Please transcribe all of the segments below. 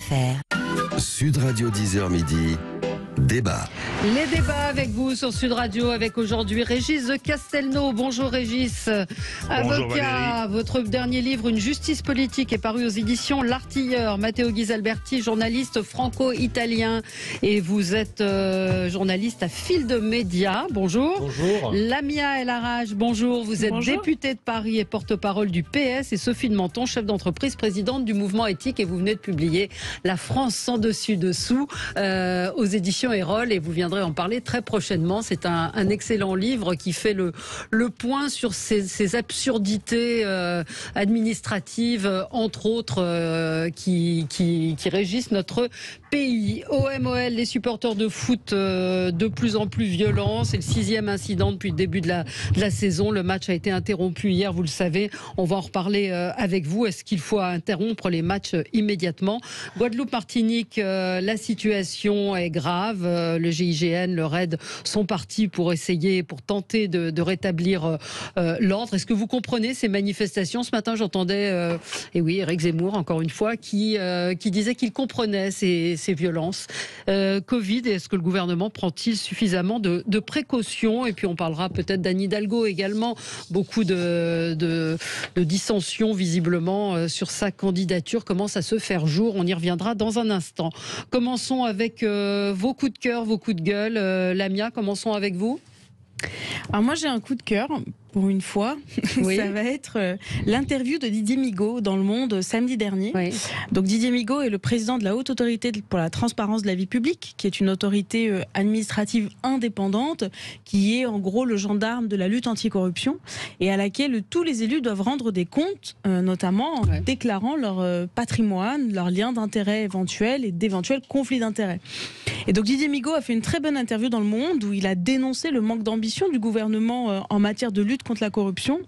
sud-radio.fr. Sud Radio 10h midi. Débat. Les débats avec vous sur Sud Radio, avec aujourd'hui Régis de Castelnau. Bonjour Régis. Bonjour avocat. Valérie. Votre dernier livre, Une justice politique, est paru aux éditions L'Artilleur. Matteo Ghisalberti, journaliste franco-italien. Et vous êtes journaliste à Fil de Média. Bonjour. Bonjour. Lamia El Haraj, bonjour. Vous êtes Bonjour. députée de Paris et porte-parole du PS. Et Sophie de Menton, chef d'entreprise, présidente du mouvement éthique. Et vous venez de publier La France sans dessus-dessous aux éditions Erol, et vous viendrez en parler très prochainement. C'est un excellent livre qui fait le point sur ces absurdités administratives, entre autres, qui régissent notre pays. OMOL, les supporters de foot de plus en plus violents. C'est le 6e incident depuis le début de la saison. Le match a été interrompu hier, vous le savez. On va en reparler avec vous. Est-ce qu'il faut interrompre les matchs immédiatement? Guadeloupe-Martinique, la situation est grave. Le GIGN, le RAID sont partis pour tenter de rétablir l'ordre. Est-ce que vous comprenez ces manifestations? Ce matin, j'entendais, Éric Zemmour, encore une fois, qui disait qu'il comprenait ces violences. Covid, est-ce que le gouvernement prend-il suffisamment de précautions? Et puis on parlera peut-être d'Anne Hidalgo également. Beaucoup de dissensions visiblement sur sa candidature commence à se faire jour. On y reviendra dans un instant. Commençons avec vos coups de cœur, vos coups de gueule. Lamia, commençons avec vous. Alors moi j'ai un coup de cœur pour une fois. Oui. Ça va être l'interview de Didier Migaud dans Le Monde samedi dernier. Oui. Donc Didier Migaud est le président de la Haute Autorité pour la transparence de la vie publique, qui est une autorité administrative indépendante, qui est en gros le gendarme de la lutte anticorruption et à laquelle tous les élus doivent rendre des comptes, notamment en déclarant leur patrimoine, leurs liens d'intérêt éventuels et d'éventuels conflits d'intérêts. Et donc Didier Migaud a fait une très bonne interview dans Le Monde où il a dénoncé le manque d'ambition du gouvernement en matière de lutte contre la corruption.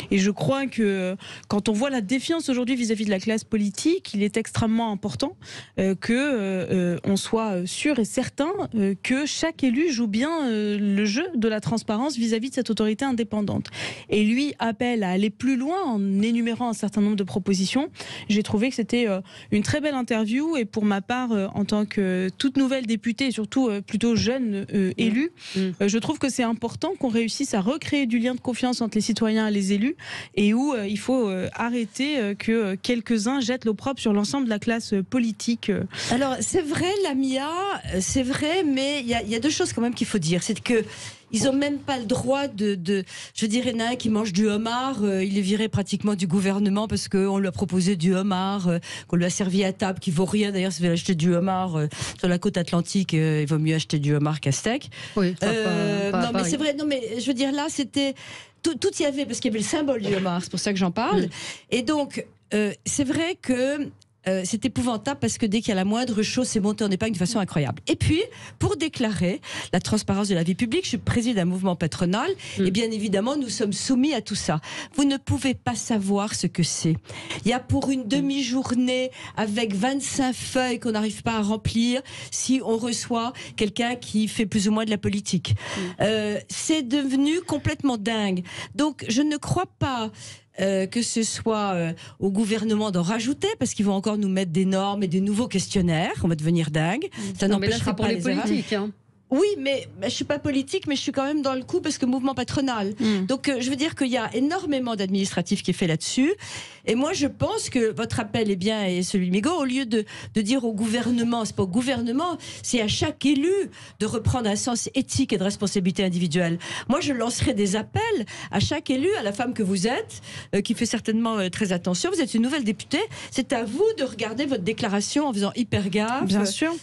Et je crois que quand on voit la défiance aujourd'hui vis-à-vis de la classe politique, il est extrêmement important qu'on soit sûr et certain que chaque élu joue bien le jeu de la transparence vis-à-vis de cette autorité indépendante. Et lui appelle à aller plus loin en énumérant un certain nombre de propositions. J'ai trouvé que c'était une très belle interview et pour ma part, en tant que toute nouvelle députée et surtout plutôt jeune élue, je trouve que c'est important qu'on réussisse à recréer du lien de confiance entre les citoyens et les élus et où il faut arrêter que quelques-uns jettent l'opprobre sur l'ensemble de la classe politique. Alors c'est vrai Lamia, c'est vrai, mais il y a deux choses quand même qu'il faut dire. C'est que ils n'ont même pas le droit je dirais, un qui mange du homard, il est viré pratiquement du gouvernement parce qu'on lui a proposé du homard, qu'on lui a servi à table, qui vaut rien. D'ailleurs, si vous voulez acheter du homard sur la côte atlantique, il vaut mieux acheter du homard qu'à steak. Oui, non, mais c'est vrai. Non, mais je veux dire, là, c'était tout y avait parce qu'il y avait le symbole du homard. C'est pour ça que j'en parle. Et donc, c'est vrai que c'est épouvantable parce que dès qu'il y a la moindre chose, c'est monté en épingle de façon incroyable. Et puis, pour déclarer la transparence de la vie publique, je préside un mouvement patronal et bien évidemment, nous sommes soumis à tout ça. Vous ne pouvez pas savoir ce que c'est. Il y a pour une demi-journée avec 25 feuilles qu'on n'arrive pas à remplir si on reçoit quelqu'un qui fait plus ou moins de la politique. C'est devenu complètement dingue. Donc, je ne crois pas que ce soit au gouvernement d'en rajouter, parce qu'ils vont encore nous mettre des normes et des nouveaux questionnaires, on va devenir dingue. Ça n'empêchera pas les politiques. Oui, mais je ne suis pas politique, mais je suis quand même dans le coup parce que mouvement patronal. Donc, je veux dire qu'il y a énormément d'administratifs qui est fait là-dessus. Et moi, je pense que votre appel est bien, et celui de Migaud, au lieu de dire au gouvernement, c'est pas au gouvernement, c'est à chaque élu de reprendre un sens éthique et de responsabilité individuelle. Moi, je lancerai des appels à chaque élu, à la femme que vous êtes, qui fait certainement très attention. Vous êtes une nouvelle députée. C'est à vous de regarder votre déclaration en faisant hyper gaffe. Bien sûr,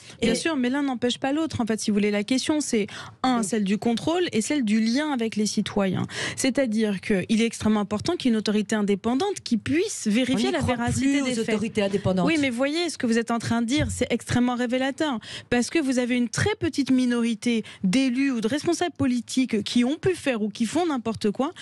mais l'un n'empêche pas l'autre. En fait, si vous voulez, la question, c'est celle du contrôle et celle du lien avec les citoyens. C'est-à-dire qu'il est extrêmement important qu'il y ait une autorité indépendante qui puisse vérifier la véracité des faits. Autorités indépendantes. Oui, mais voyez, ce que vous êtes en train de dire, c'est extrêmement révélateur. Parce que vous avez une très petite minorité d'élus ou de responsables politiques qui ont pu faire ou qui font n'importe quoi.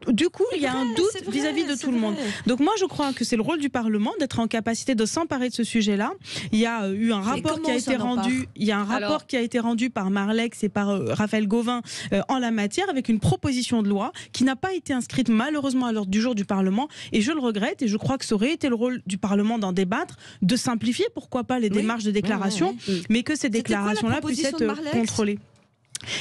Du coup, il y a un doute vis-à-vis de tout le monde. Donc moi, je crois que c'est le rôle du Parlement d'être en capacité de s'emparer de ce sujet-là. Il y a eu un rapport qui a été rendu. Il y a un rapport qui a été rendu par par Marlex et par Raphaël Gauvin en la matière, avec une proposition de loi qui n'a pas été inscrite malheureusement à l'ordre du jour du Parlement, et je le regrette, et je crois que ça aurait été le rôle du Parlement d'en débattre, de simplifier, pourquoi pas, les démarches de déclaration, mais que ces déclarations-là puissent être contrôlées.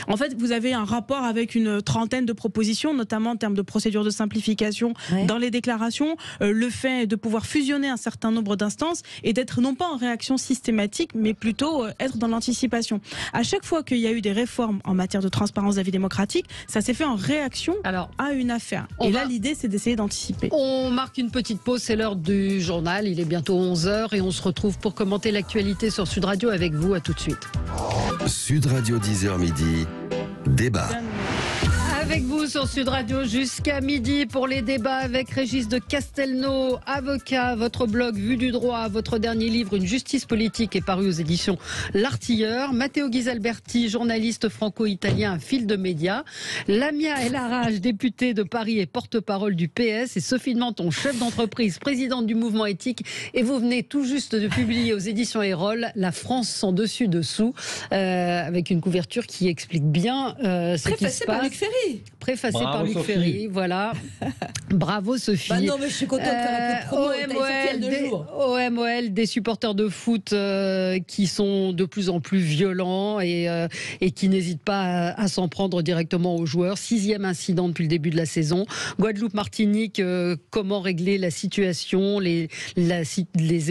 En fait, vous avez un rapport avec une trentaine de propositions, notamment en termes de procédures de simplification dans les déclarations, le fait de pouvoir fusionner un certain nombre d'instances et d'être non pas en réaction systématique, mais plutôt être dans l'anticipation. À chaque fois qu'il y a eu des réformes en matière de transparence de la vie démocratique, ça s'est fait en réaction à une affaire. Et là, l'idée, c'est d'essayer d'anticiper. On marque une petite pause, c'est l'heure du journal, il est bientôt 11h et on se retrouve pour commenter l'actualité sur Sud Radio avec vous. À tout de suite. Sud Radio 10h midi, débat. Avec vous sur Sud Radio jusqu'à midi pour les débats avec Régis de Castelnau, avocat, votre blog Vue du droit, votre dernier livre Une justice politique est paru aux éditions L'Artilleur, Matteo Ghisalberti, journaliste franco-italien à Fil de Médias, Lamia El Harraj, députée de Paris et porte-parole du PS, et Sophie de Menton, chef d'entreprise, présidente du mouvement éthique, et vous venez tout juste de publier aux éditions Erol La France sans dessus-dessous, avec une couverture qui explique bien ce qui se passe. Par Luc Ferry. Préfacé par Luc Ferry, voilà. Bravo Sophie. Bah non, mais je suis contente de faire un peu de promo. OMOL, des supporters de foot qui sont de plus en plus violents et qui n'hésitent pas à s'en prendre directement aux joueurs. 6e incident depuis le début de la saison. Guadeloupe-Martinique, comment régler la situation, les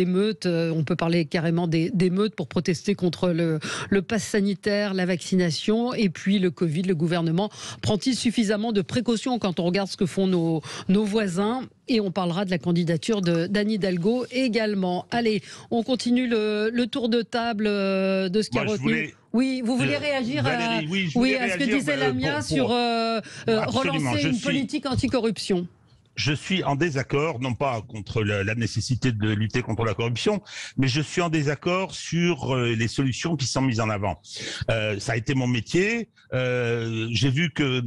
émeutes, on peut parler carrément d'émeutes pour protester contre le pass sanitaire, la vaccination et puis le Covid. Le gouvernement prend-il suffisamment de précautions quand on regarde ce que font nos voisins? Et on parlera de la candidature d'Anne Hidalgo également. Allez, on continue le tour de table de ce qui a retenu. Oui, vous voulez réagir à ce que disait Lamia sur relancer une politique anticorruption? Je suis en désaccord, non pas contre la nécessité de lutter contre la corruption, mais je suis en désaccord sur les solutions qui sont mises en avant. Ça a été mon métier. J'ai vu que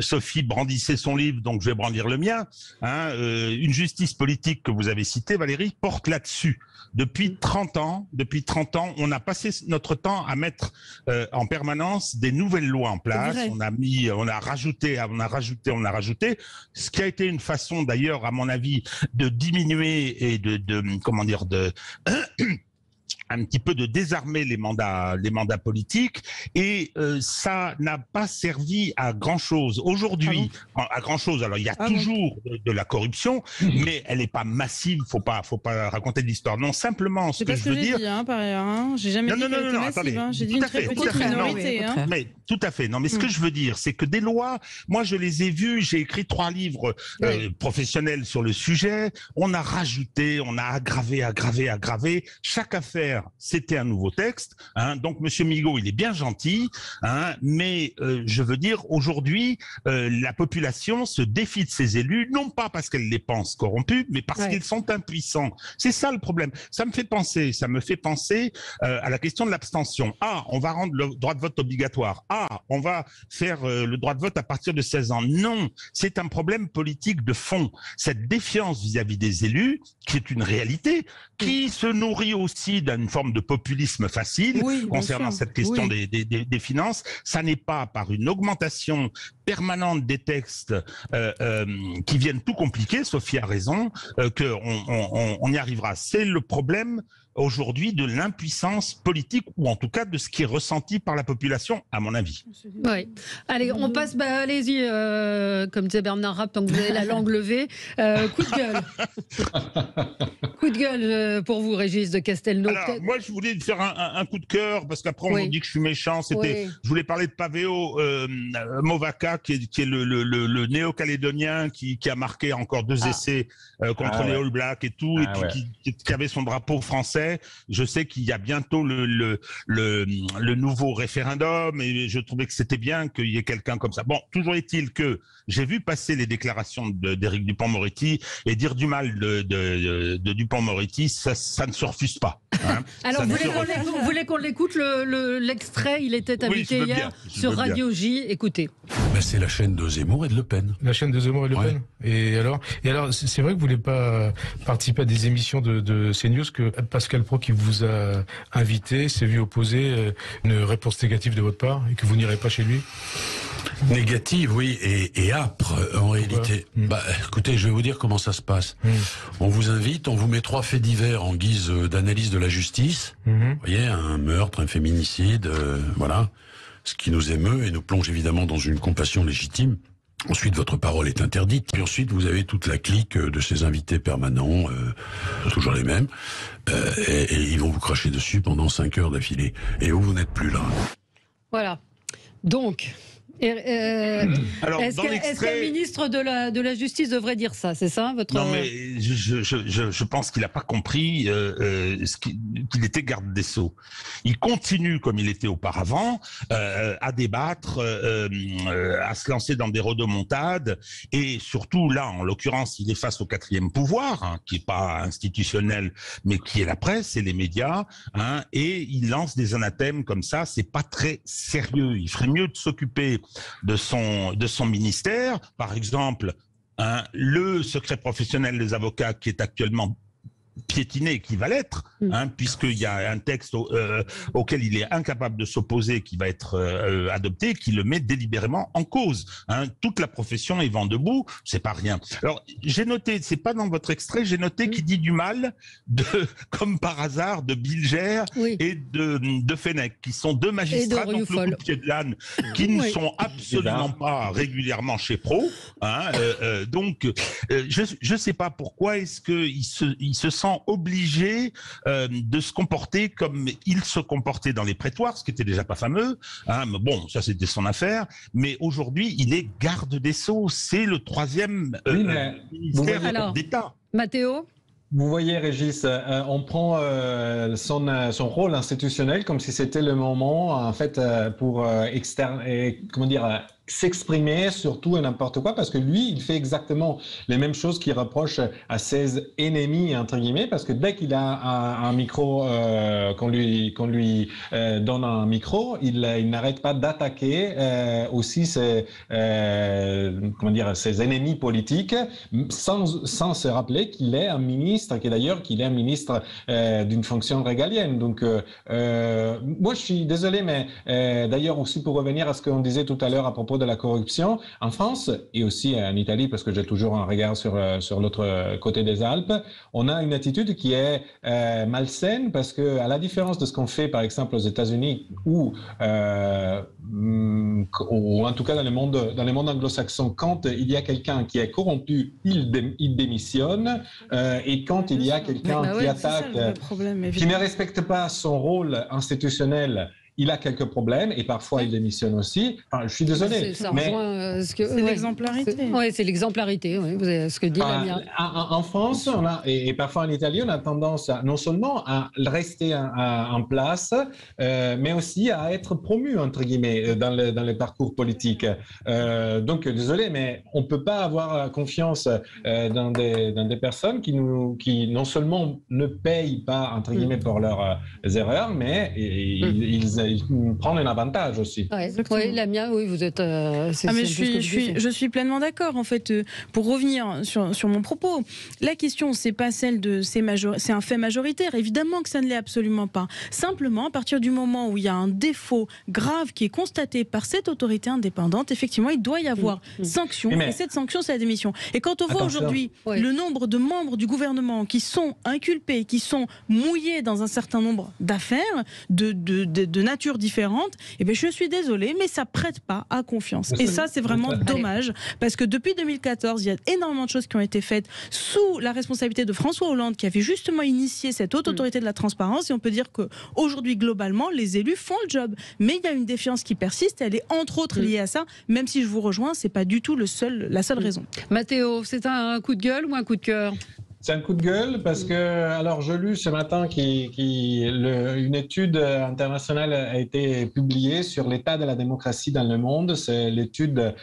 Sophie brandissait son livre, donc je vais brandir le mien. Une justice politique que vous avez citée, Valérie, porte là-dessus. Depuis 30 ans, on a passé notre temps à mettre en permanence des nouvelles lois en place. On a rajouté, ce qui a été une façon d'ailleurs, à mon avis, de diminuer et un petit peu de désarmer les mandats politiques, et ça n'a pas servi à grand chose. Aujourd'hui, à grand chose. Alors il y a toujours de la corruption, mais elle n'est pas massive. Faut pas raconter de l'histoire. Non, simplement ce que je veux dire. Par ailleurs, j'ai jamais dit qu'elle était massive. J'ai dit une très petite minorité. Mais tout à fait. Non, mais ce que je veux dire, c'est que des lois, moi je les ai vues. J'ai écrit 3 livres professionnels sur le sujet. On a rajouté, on a aggravé. Chaque affaire, c'était un nouveau texte. Donc Monsieur Migaud, il est bien gentil, mais je veux dire, aujourd'hui, la population se défie de ses élus, non pas parce qu'elle les pense corrompus, mais parce qu'ils sont impuissants. C'est ça le problème. Ça me fait penser à la question de l'abstention. On va rendre le droit de vote obligatoire. On va faire le droit de vote à partir de 16 ans. Non, c'est un problème politique de fond. Cette défiance vis-à-vis des élus, qui est une réalité, qui se nourrit aussi d'une forme de populisme facile concernant cette question des finances. Ça n'est pas par une augmentation permanente des textes qui viennent tout compliquer, Sophie a raison, qu'on y arrivera. C'est le problème aujourd'hui de l'impuissance politique, ou en tout cas de ce qui est ressenti par la population, à mon avis. Oui. Allez, on passe, allez-y, comme disait Bernard Rapp, tant que vous avez la langue levée. Coup de gueule. Coup de gueule pour vous, Régis de Castelnau. Alors, moi, je voulais faire un coup de cœur, parce qu'après, on me dit que je suis méchant. Je voulais parler de Pavéo Movaca, qui est le néo-calédonien qui a marqué encore 2 essais contre les All Blacks et tout, qui avait son drapeau français. Je sais qu'il y a bientôt le nouveau référendum, et je trouvais que c'était bien qu'il y ait quelqu'un comme ça. Bon, toujours est-il que j'ai vu passer les déclarations d'Éric Dupond-Moretti, et dire du mal de Dupond-Moretti, ça ne se refuse pas. Alors, vous voulez qu'on l'écoute, l'extrait? Il était invité hier sur Radio J. Écoutez. C'est la chaîne de Zemmour et de Le Pen. La chaîne de Zemmour et Le Pen. Et alors, c'est vrai que vous voulez pas participer à des émissions de CNews, que Pascal Praud, qui vous a invité, s'est vu opposer une réponse négative de votre part et que vous n'irez pas chez lui? Négative, oui, et âpre en réalité. Écoutez, je vais vous dire comment ça se passe. On vous invite, on vous met 3 faits divers en guise d'analyse de la justice. Vous voyez, un meurtre, un féminicide, voilà. Ce qui nous émeut et nous plonge évidemment dans une compassion légitime. Ensuite, votre parole est interdite. Puis ensuite, vous avez toute la clique de ces invités permanents, toujours les mêmes, et ils vont vous cracher dessus pendant 5 heures d'affilée. Et vous n'êtes plus là. Voilà. Donc... Est-ce qu'un ministre de la Justice devrait dire ça? C'est ça votre... Non, mais je pense qu'il n'a pas compris qu'il était garde des Sceaux. Il continue comme il était auparavant à débattre, à se lancer dans des rodomontades, et surtout là, en l'occurrence, il est face au 4e pouvoir, qui n'est pas institutionnel, mais qui est la presse et les médias, et il lance des anathèmes comme ça. C'est pas très sérieux. Il ferait mieux de s'occuper de son ministère, par exemple, le secret professionnel des avocats qui est actuellement piétiné, qui va l'être, puisqu'il y a un texte auquel il est incapable de s'opposer, qui va être adopté, qui le met délibérément en cause. Toute la profession est vent debout, c'est pas rien. Alors, j'ai noté, c'est pas dans votre extrait, j'ai noté qu'il dit du mal, comme par hasard, de Bilger et de Fenech, qui sont 2 magistrats, donc le pied de l'âne, qui ne sont absolument pas régulièrement chez Pro. Donc, je sais pas pourquoi est-ce qu'il se sent obligé de se comporter comme il se comportait dans les prétoires, ce qui était déjà pas fameux. Mais bon, ça c'était son affaire. Mais aujourd'hui, il est garde des Sceaux. C'est le 3e ministère d'État. Mathéo ? Vous voyez, Régis, on prend son rôle institutionnel comme si c'était le moment, en fait, pour s'exprimer sur tout et n'importe quoi, parce que lui, il fait exactement les mêmes choses qu'il reproche à ses ennemis, entre guillemets, parce que dès qu'il a un micro, qu'on lui donne un micro, il n'arrête pas d'attaquer aussi ses ennemis politiques, sans se rappeler qu'il est un ministre, qu'il est un ministre d'une fonction régalienne. Donc, moi, je suis désolé, mais d'ailleurs aussi pour revenir à ce qu'on disait tout à l'heure à propos de la corruption, en France et aussi en Italie, parce que j'ai toujours un regard sur l'autre côté des Alpes, on a une attitude qui est malsaine, parce que à la différence de ce qu'on fait par exemple aux États-Unis ou en tout cas dans le monde anglo-saxon, quand il y a quelqu'un qui est corrompu, il démissionne, et quand il y a quelqu'un qui attaque, qui ne respecte pas son rôle institutionnel, il a quelques problèmes et parfois il démissionne aussi. Enfin, je suis désolé. C'est l'exemplarité. Oui, c'est l'exemplarité. Oui, ce que dit Lamia. En France, et parfois en Italie, on a tendance non seulement à rester en place, mais aussi à être promu, entre guillemets, dans les parcours politiques. Donc, désolé, mais on ne peut pas avoir confiance dans des personnes qui non seulement ne payent pas, entre guillemets, pour leurs erreurs, mais ils prendre un avantage aussi. Oui, Lamia, oui, vous êtes... je suis pleinement d'accord. En fait, pour revenir sur mon propos, la question, c'est pas celle de c'est un fait majoritaire. Évidemment que ça ne l'est absolument pas. Simplement, à partir du moment où il y a un défaut grave qui est constaté par cette autorité indépendante, effectivement, il doit y avoir sanction. Et cette sanction, c'est la démission. Et quand on voit aujourd'hui le nombre de membres du gouvernement qui sont inculpés, qui sont mouillés dans un certain nombre d'affaires, de nature différente, eh bien, je suis désolée, mais ça prête pas à confiance. Et ça, c'est vraiment dommage, parce que depuis 2014, il y a énormément de choses qui ont été faites sous la responsabilité de François Hollande, qui avait justement initié cette haute autorité de la transparence, et on peut dire qu'aujourd'hui, globalement, les élus font le job. Mais il y a une défiance qui persiste, et elle est entre autres liée à ça, même si je vous rejoins, c'est pas du tout la seule raison. Mathéo, c'est un coup de gueule ou un coup de cœur ? C'est un coup de gueule parce que, alors, j'ai lu ce matin une étude internationale a été publiée sur l'état de la démocratie dans le monde. C'est l'étude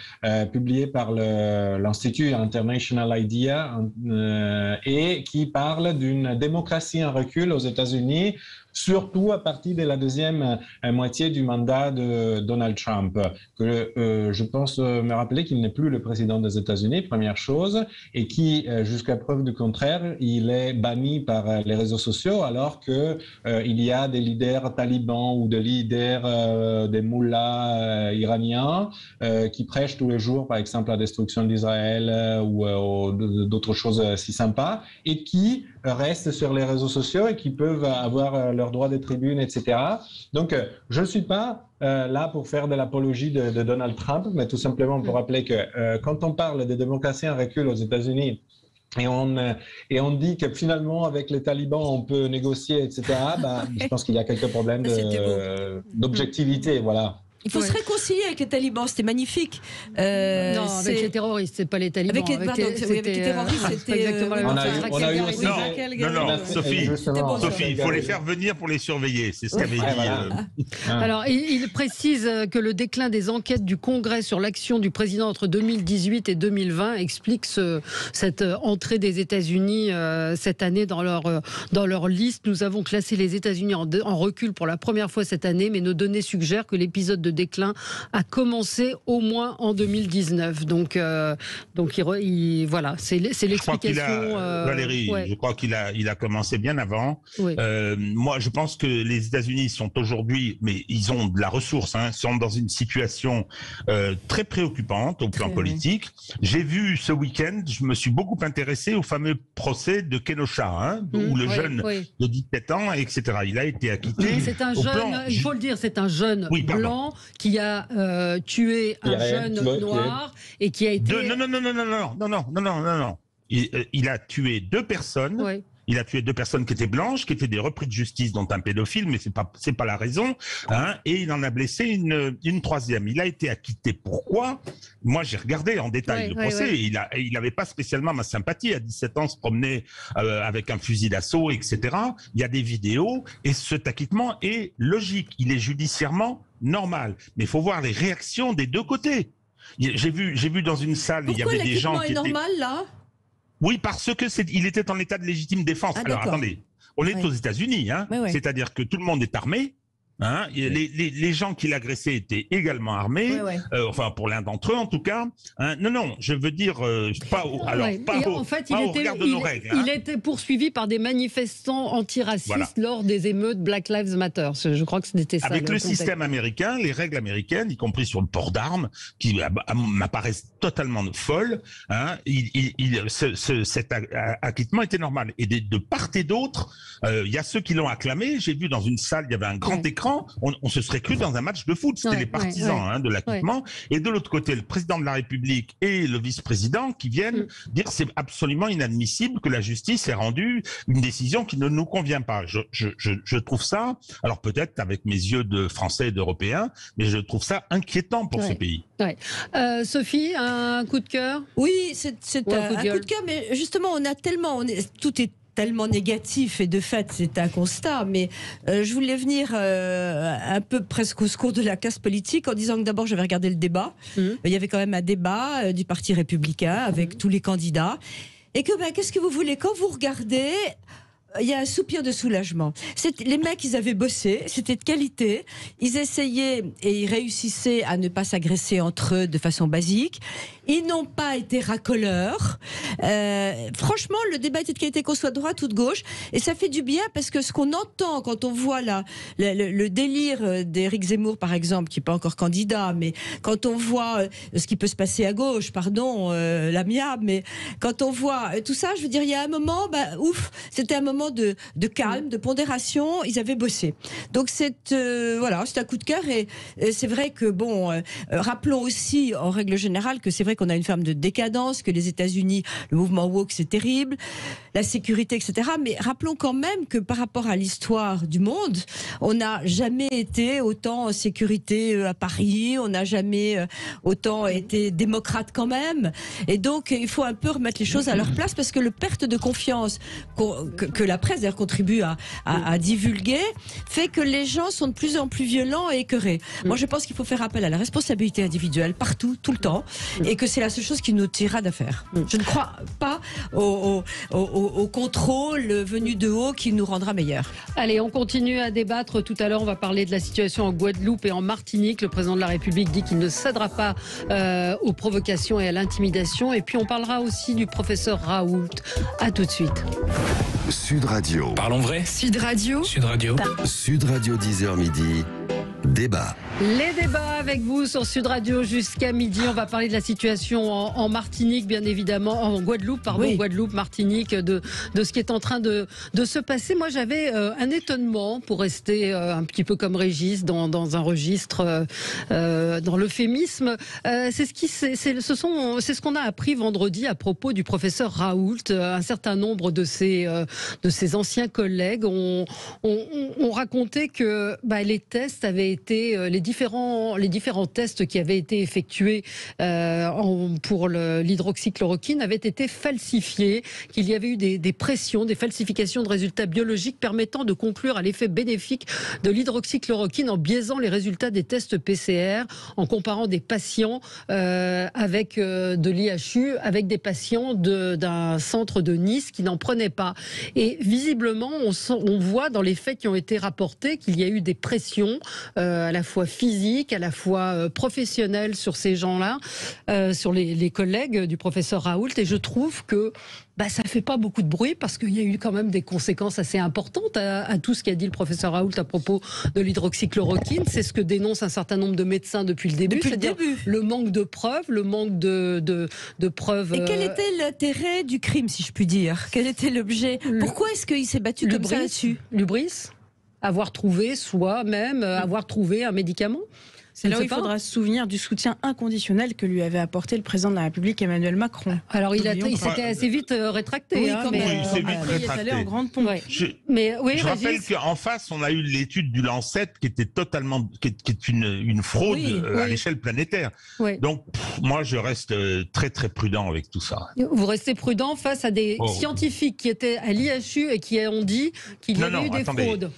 publiée par l'Institut International IDEA et qui parle d'une démocratie en recul aux États-Unis surtout à partir de la deuxième moitié du mandat de Donald Trump, que je pense me rappeler qu'il n'est plus le président des États-Unis, première chose, et qui, jusqu'à preuve du contraire, il est banni par les réseaux sociaux, alors que il y a des leaders talibans ou des leaders des mullahs iraniens qui prêchent tous les jours, par exemple, la destruction d'Israël ou d'autres choses si sympas, et qui restent sur les réseaux sociaux et qui peuvent avoir leur droit de tribune, etc. Donc, je ne suis pas là pour faire de l'apologie de Donald Trump, mais tout simplement pour rappeler que quand on parle de démocratie en recul aux États-Unis, et on dit que finalement, avec les talibans, on peut négocier, etc., je pense qu'il y a quelques problèmes d'objectivité, voilà. Il faut se réconcilier avec les talibans, c'était magnifique. Non, avec les terroristes, c'est pas les talibans. Avec les terroristes, c'était exactement la même chose. On a eu aussi non, Sophie, il faut les faire venir pour les surveiller, c'est ce qu'avait dit. Voilà. Alors, il précise que le déclin des enquêtes du Congrès sur l'action du président entre 2018 et 2020 explique cette entrée des États-Unis cette année dans leur liste. Nous avons classé les États-Unis en recul pour la première fois cette année, mais nos données suggèrent que l'épisode de déclin a commencé au moins en 2019. Donc voilà, c'est l'explication. Valérie, je crois qu'il a commencé bien avant. Oui. Moi, je pense que les États-Unis sont aujourd'hui, mais ils ont de la ressource, sont dans une situation très préoccupante au plan politique. J'ai vu ce week-end, je me suis beaucoup intéressé au fameux procès de Kenosha, où le jeune de 17 ans, etc. Il a été acquitté. C'est un jeune, il faut le dire, c'est un jeune blanc qui a tué un jeune noir et qui a été... Non. Il a tué 2 personnes. Oui. Il a tué 2 personnes qui étaient blanches, qui étaient des repris de justice, dont un pédophile, mais c'est pas la raison. Et il en a blessé une 3e. Il a été acquitté. Pourquoi ? Moi, j'ai regardé en détail le procès. Et il n'avait pas spécialement ma sympathie. À 17 ans, se promenait avec un fusil d'assaut, etc. Il y a des vidéos. Et cet acquittement est logique. Il est judiciairement normal. Mais il faut voir les réactions des 2 côtés. J'ai vu dans une salle, il y avait des gens qui étaient... Pourquoi l'acquittement est normal, là ? Oui, parce que il était en état de légitime défense. Alors attendez, on est aux États-Unis, c'est-à-dire que tout le monde est armé. Les gens qui l'agressaient étaient également armés, enfin pour l'un d'entre eux en tout cas. Non, je veux dire pas au regard de nos règles. Il était poursuivi par des manifestants antiracistes lors des émeutes Black Lives Matter. Je crois que c'était ça. Avec le système américain, les règles américaines, y compris sur le port d'armes, qui m'apparaissent totalement folles, cet acquittement était normal. Et de part et d'autre, il y a ceux qui l'ont acclamé. J'ai vu dans une salle, il y avait un grand écran. On se serait cru dans un match de foot. C'était les partisans de l'acquittement. Et de l'autre côté, le président de la République et le vice-président qui viennent dire c'est absolument inadmissible que la justice ait rendu une décision qui ne nous convient pas. Je trouve ça, alors peut-être avec mes yeux de Français et d'Européens, mais je trouve ça inquiétant pour ce pays. Sophie, un coup de cœur ? Oui, c'est un coup de cœur, mais justement, tout est tellement négatif et de fait c'est un constat, mais je voulais venir un peu presque au secours de la classe politique en disant que d'abord j'avais regardé le débat. Il y avait quand même un débat du Parti républicain avec tous les candidats et que qu'est-ce que vous voulez quand vous regardez, il y a un soupir de soulagement. Les mecs, ils avaient bossé, c'était de qualité. Ils essayaient et ils réussissaient à ne pas s'agresser entre eux de façon basique. Ils n'ont pas été racoleurs. Franchement, le débat était de qualité, qu'on soit de droite ou de gauche. Et ça fait du bien parce que ce qu'on entend quand on voit le délire d'Éric Zemmour, par exemple, qui n'est pas encore candidat, mais quand on voit ce qui peut se passer à gauche, l'amiable, mais quand on voit tout ça, je veux dire, il y a un moment, c'était un moment de calme, de pondération. Ils avaient bossé. Donc c'est un coup de cœur. Et c'est vrai que rappelons aussi en règle générale que c'est vrai qu'on a une forme de décadence, que les États-Unis, le mouvement woke, c'est terrible, la sécurité, etc. Mais rappelons quand même que par rapport à l'histoire du monde, on n'a jamais été autant en sécurité à Paris, on n'a jamais autant été démocrate quand même. Et donc il faut un peu remettre les choses à leur place parce que le perte de confiance que la presse d'ailleurs contribue à divulguer, fait que les gens sont de plus en plus violents et écœurés. Moi, je pense qu'il faut faire appel à la responsabilité individuelle partout, tout le temps, et que c'est la seule chose qui nous tirera d'affaire. Je ne crois pas au contrôle venu de haut qui nous rendra meilleurs. Allez, on continue à débattre. Tout à l'heure, on va parler de la situation en Guadeloupe et en Martinique. Le président de la République dit qu'il ne cédera pas aux provocations et à l'intimidation. Et puis, on parlera aussi du professeur Raoult. À tout de suite. Sud Radio. Parlons vrai. Sud Radio. Sud Radio. Sud Radio 10h midi. Débat. Les débats avec vous sur Sud Radio jusqu'à midi. On va parler de la situation en Martinique, bien évidemment, en Guadeloupe, pardon, oui. Guadeloupe, Martinique, de ce qui est en train de se passer. Moi, j'avais un étonnement, pour rester un petit peu comme Régis, dans un registre, dans l'euphémisme. C'est ce qu'on a appris vendredi à propos du professeur Raoult. Un certain nombre de ses anciens collègues ont raconté que les tests avaient été les différents tests qui avaient été effectués pour l'hydroxychloroquine avaient été falsifiés, qu'il y avait eu des pressions, des falsifications de résultats biologiques permettant de conclure à l'effet bénéfique de l'hydroxychloroquine en biaisant les résultats des tests PCR, en comparant des patients avec de l'IHU avec des patients d'un centre de Nice qui n'en prenaient pas. Et visiblement, on voit dans les faits qui ont été rapportés qu'il y a eu des pressions à la fois physiques, à la fois professionnelles sur ces gens-là, sur les collègues du professeur Raoult. Et je trouve que ça fait pas beaucoup de bruit parce qu'il y a eu quand même des conséquences assez importantes à tout ce qu'a dit le professeur Raoult à propos de l'hydroxychloroquine. C'est ce que dénoncent un certain nombre de médecins depuis le début. C'est-à-dire le manque de preuves, le manque de preuves. Et quel était l'intérêt du crime, si je puis dire? Quel était l'objet? Pourquoi est-ce qu'il s'est battu comme ça là-dessus? L'hubris, avoir trouvé soi-même, avoir trouvé un médicament. C'est là où il faudra se souvenir du soutien inconditionnel que lui avait apporté le président de la République Emmanuel Macron. Alors il s'était assez vite rétracté. Oui, il s'est vite rétracté. Il est allé en grande pompe. Ouais. Je rappelle qu'en face, on a eu l'étude du Lancet qui était totalement, qui est une fraude à l'échelle planétaire. Oui. Donc moi, je reste très très prudent avec tout ça. Vous restez prudent face à des scientifiques qui étaient à l'IHU et qui ont dit qu'il y avait eu des fraudes.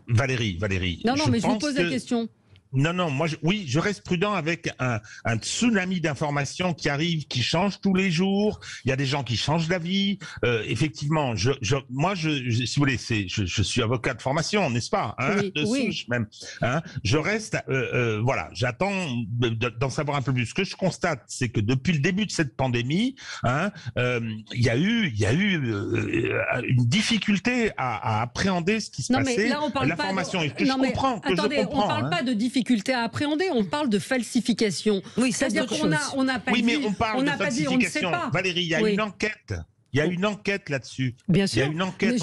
Valérie. Non, mais je vous pose la question. Non, je reste prudent avec un tsunami d'informations qui arrive, qui change tous les jours. Il y a des gens qui changent d'avis. Effectivement, si vous voulez, je suis avocat de formation, n'est-ce pas, souche même. Je reste, j'attends d'en savoir un peu plus. Ce que je constate, c'est que depuis le début de cette pandémie, il y a eu une difficulté à appréhender ce qui se passait. Mais là, on parle l'information. On parle pas de difficulté à appréhender, on parle de falsification. Oui, c'est-à-dire qu'on n'a pas dit. Oui, mais on parle de falsification. Valérie, il y a une enquête. Il y a une enquête là-dessus. Bien sûr. Il y a une enquête. Mais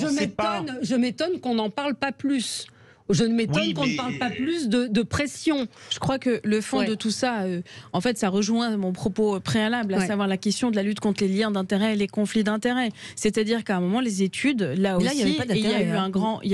je m'étonne qu'on n'en parle pas plus. Je ne m'étonne qu'on ne parle pas plus de pression. Je crois que le fond de tout ça, en fait, ça rejoint mon propos préalable, à savoir la question de la lutte contre les liens d'intérêt et les conflits d'intérêt. C'est-à-dire qu'à un moment, les études, là aussi, il y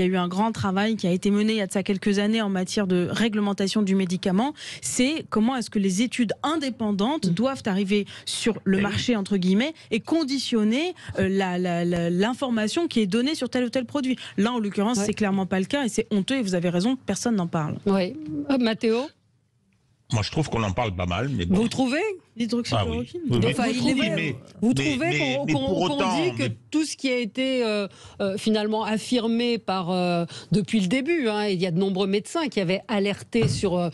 a eu un grand travail qui a été mené il y a de ça quelques années en matière de réglementation du médicament. C'est comment est-ce que les études indépendantes doivent arriver sur le marché, entre guillemets, et conditionner l'information qui est donnée sur tel ou tel produit. Là, en l'occurrence, c'est clairement pas le cas et c'est honteux. Vous avez raison, personne n'en parle. Oui. Mathéo ? Moi, je trouve qu'on en parle pas mal, mais bon. Vous trouvez l'hydroxychloroquine? Vous trouvez qu'on dit que tout ce qui a été finalement affirmé depuis le début, il y a de nombreux médecins qui avaient alerté sur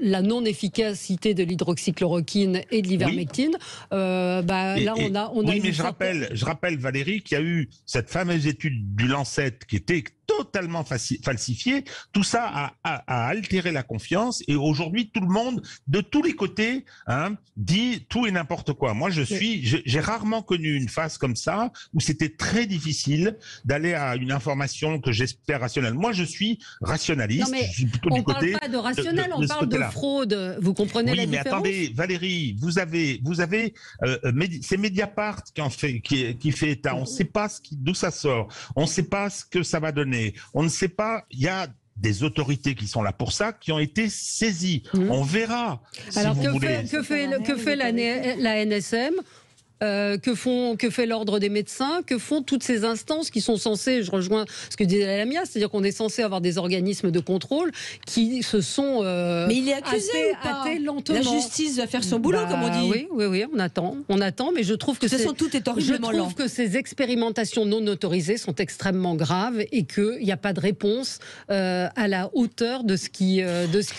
la non-efficacité de l'hydroxychloroquine et de l'ivermectine. Là, on a. Oui, mais je rappelle Valérie qu'il y a eu cette fameuse étude du Lancet qui était totalement falsifiée. Tout ça a altéré la confiance et aujourd'hui tout le monde, de tous les côtés, dit tout et n'importe quoi. Moi, j'ai rarement connu une phase comme ça où c'était très difficile d'aller à une information que j'espère rationnelle. Moi, je suis rationaliste. Non, mais je suis plutôt on du côté parle pas de rationnel, on parle de fraude. Vous comprenez la différence? Oui, mais attendez, Valérie, vous avez c'est Mediapart qui fait état. On ne sait pas d'où ça sort. On ne sait pas ce que ça va donner. On ne sait pas. Il y a des autorités qui sont là pour ça, qui ont été saisies. On verra. Alors que fait la NSM? que fait l'ordre des médecins, que font toutes ces instances qui sont censées, je rejoins ce que disait Lamia, c'est-à-dire qu'on est censé avoir des organismes de contrôle qui se sont mais il est accusé hâtés lentement. La justice va faire son boulot, comme on dit. Oui, on attend, mais je trouve que tout est horriblement lent. que ces expérimentations non autorisées sont extrêmement graves et qu'il n'y a pas de réponse à la hauteur de ce qui est dénoncé.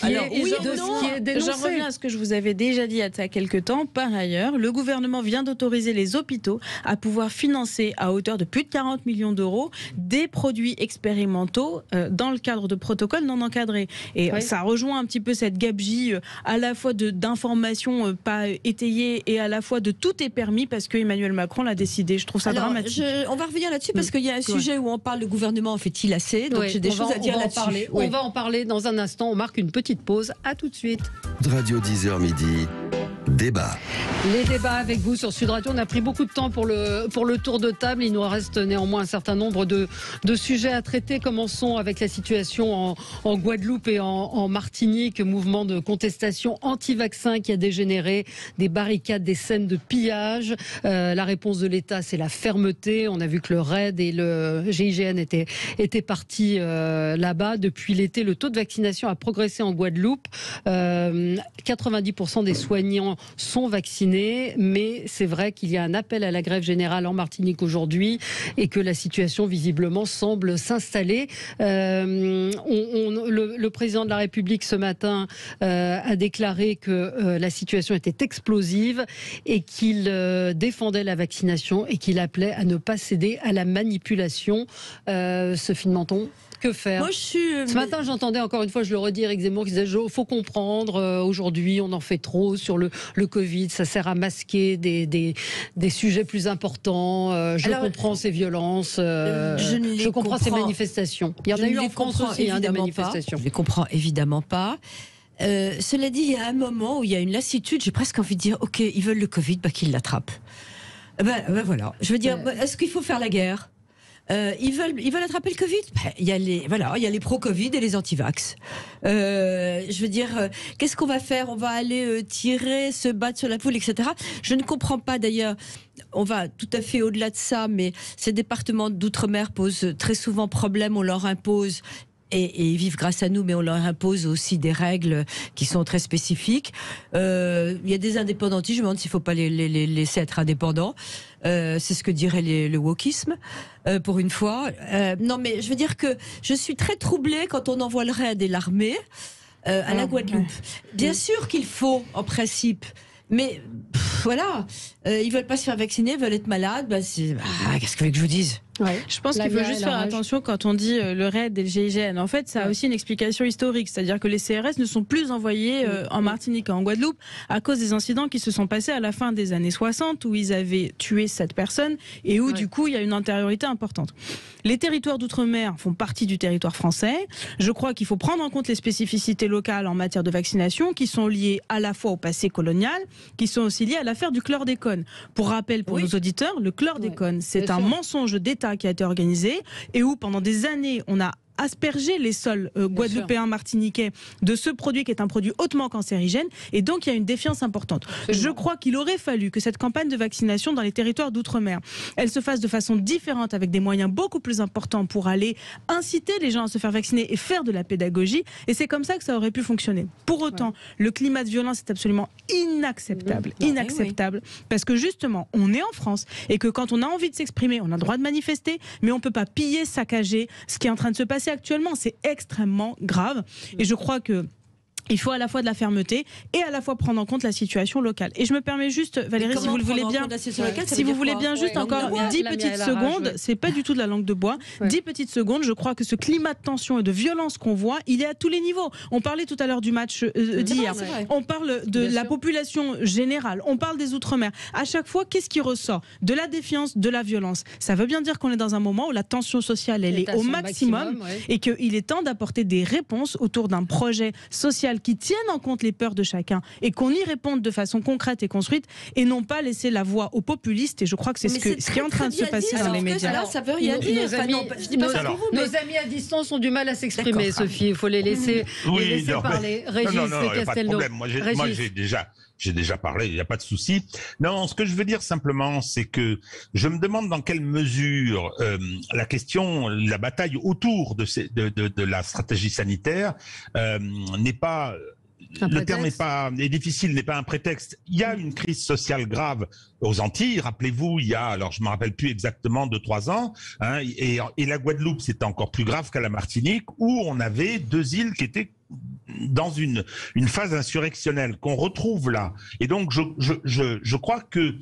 J'en reviens à ce que je vous avais déjà dit il y a quelques temps. Par ailleurs, le gouvernement vient d'autoriser les hôpitaux à pouvoir financer à hauteur de plus de 40 millions d'euros des produits expérimentaux dans le cadre de protocoles non encadrés. Et ça rejoint un petit peu cette gabegie à la fois d'informations pas étayées et à la fois de tout est permis parce que Emmanuel Macron l'a décidé. Je trouve ça dramatique. On va revenir là-dessus parce qu'il y a un sujet où on parle le gouvernement en fait-il assez. Donc j'ai des choses à dire là-dessus. On va en parler dans un instant. On marque une petite pause. À tout de suite. Radio 10h midi. Débat. Les débats avec vous sur Sud Radio. On a pris beaucoup de temps pour le tour de table. Il nous reste néanmoins un certain nombre de sujets à traiter. Commençons avec la situation en Guadeloupe et en Martinique. Mouvement de contestation anti-vaccin qui a dégénéré, des barricades, des scènes de pillage. La réponse de l'État, c'est la fermeté. On a vu que le RAID et le GIGN étaient partis là-bas. Depuis l'été, le taux de vaccination a progressé en Guadeloupe. 90% des soignants sont vaccinés, mais c'est vrai qu'il y a un appel à la grève générale en Martinique aujourd'hui et que la situation visiblement semble s'installer. Le président de la République ce matin a déclaré que la situation était explosive et qu'il défendait la vaccination et qu'il appelait à ne pas céder à la manipulation. Sophie de Menton, que faire? Ce matin, j'entendais encore une fois, je le redis, Éric Zemmour qui disait il faut comprendre, aujourd'hui on en fait trop sur le Covid, ça sert à masquer des sujets plus importants. Je comprends ces violences, je comprends ces manifestations. Il y en a eu en France aussi, des manifestations. Je ne les comprends évidemment pas. Cela dit, il y a un moment où il y a une lassitude, j'ai presque envie de dire ok, ils veulent le Covid, qu'ils l'attrapent. Voilà. Je veux dire, est-ce qu'il faut faire la guerre? Ils veulent attraper le Covid. Il y a les pro-Covid et les anti-vax. Je veux dire, qu'est-ce qu'on va faire? On va aller tirer, se battre sur la foule, etc. Je ne comprends pas d'ailleurs. On va tout à fait au-delà de ça, mais ces départements d'outre-mer posent très souvent problème. On leur impose. Et ils vivent grâce à nous, mais on leur impose aussi des règles qui sont très spécifiques. Il y a des indépendantistes, je me demande s'il ne faut pas les laisser être indépendants. C'est ce que dirait le wokisme, pour une fois. Non, mais je veux dire que je suis très troublée quand on envoie le RAID et l'armée à la Guadeloupe. Bien sûr qu'il faut, en principe, mais voilà, ils veulent pas se faire vacciner, ils veulent être malades. Qu'est-ce que vous voulez que je vous dise? Je pense qu'il faut juste faire attention quand on dit le RAID et le GIGN. En fait, ça a aussi une explication historique, c'est-à-dire que les CRS ne sont plus envoyés en Martinique et en Guadeloupe à cause des incidents qui se sont passés à la fin des années 60 où ils avaient tué 7 personnes et où du coup il y a une antériorité importante. Les territoires d'outre-mer font partie du territoire français. Je crois qu'il faut prendre en compte les spécificités locales en matière de vaccination qui sont liées à la fois au passé colonial, qui sont aussi liées à l'affaire du chlordécone. Pour rappel pour nos auditeurs, le chlordécone, c'est un mensonge d'État qui a été organisé et où pendant des années on a asperger les sols guadeloupéens, martiniquais de ce produit qui est un produit hautement cancérigène et donc il y a une défiance importante. Je crois qu'il aurait fallu que cette campagne de vaccination dans les territoires d'outre-mer, elle se fasse de façon différente avec des moyens beaucoup plus importants pour aller inciter les gens à se faire vacciner et faire de la pédagogie et c'est comme ça que ça aurait pu fonctionner. Pour autant, le climat de violence est absolument inacceptable. Inacceptable parce que justement, on est en France et que quand on a envie de s'exprimer, on a le droit de manifester, mais on ne peut pas piller, saccager ce qui est en train de se passer actuellement, c'est extrêmement grave et je crois que il faut à la fois de la fermeté et à la fois prendre en compte la situation locale. Et je me permets juste, Valérie, si vous le voulez bien, si vous voulez bien juste encore 10 petites secondes, c'est pas du tout de la langue de bois, 10 petites secondes, je crois que ce climat de tension et de violence qu'on voit, il est à tous les niveaux. On parlait tout à l'heure du match d'hier, on parle de la population générale, on parle des Outre-mer. À chaque fois, qu'est-ce qui ressort? De la défiance, de la violence. Ça veut bien dire qu'on est dans un moment où la tension sociale, elle est au maximum et qu'il est temps d'apporter des réponses autour d'un projet social qui tiennent en compte les peurs de chacun et qu'on y réponde de façon concrète et construite et non pas laisser la voie aux populistes. Et je crois que c'est ce qui est en train de se passer dans les médias. Là, ça veut rien dire. Nos amis à distance ont du mal à s'exprimer, Sophie. Il faut les laisser, parler. Régis Castelnau. Moi, j'ai déjà parlé, il n'y a pas de souci. Non, ce que je veux dire simplement, c'est que je me demande dans quelle mesure la bataille autour de la stratégie sanitaire n'est pas... Le terme est difficile, n'est pas un prétexte. Il y a une crise sociale grave aux Antilles. Rappelez-vous, il y a, alors je me rappelle plus exactement, 2-3 ans, hein, et la Guadeloupe, c'était encore plus grave qu'à la Martinique, où on avait 2 îles qui étaient dans une phase insurrectionnelle qu'on retrouve là. Et donc, je crois que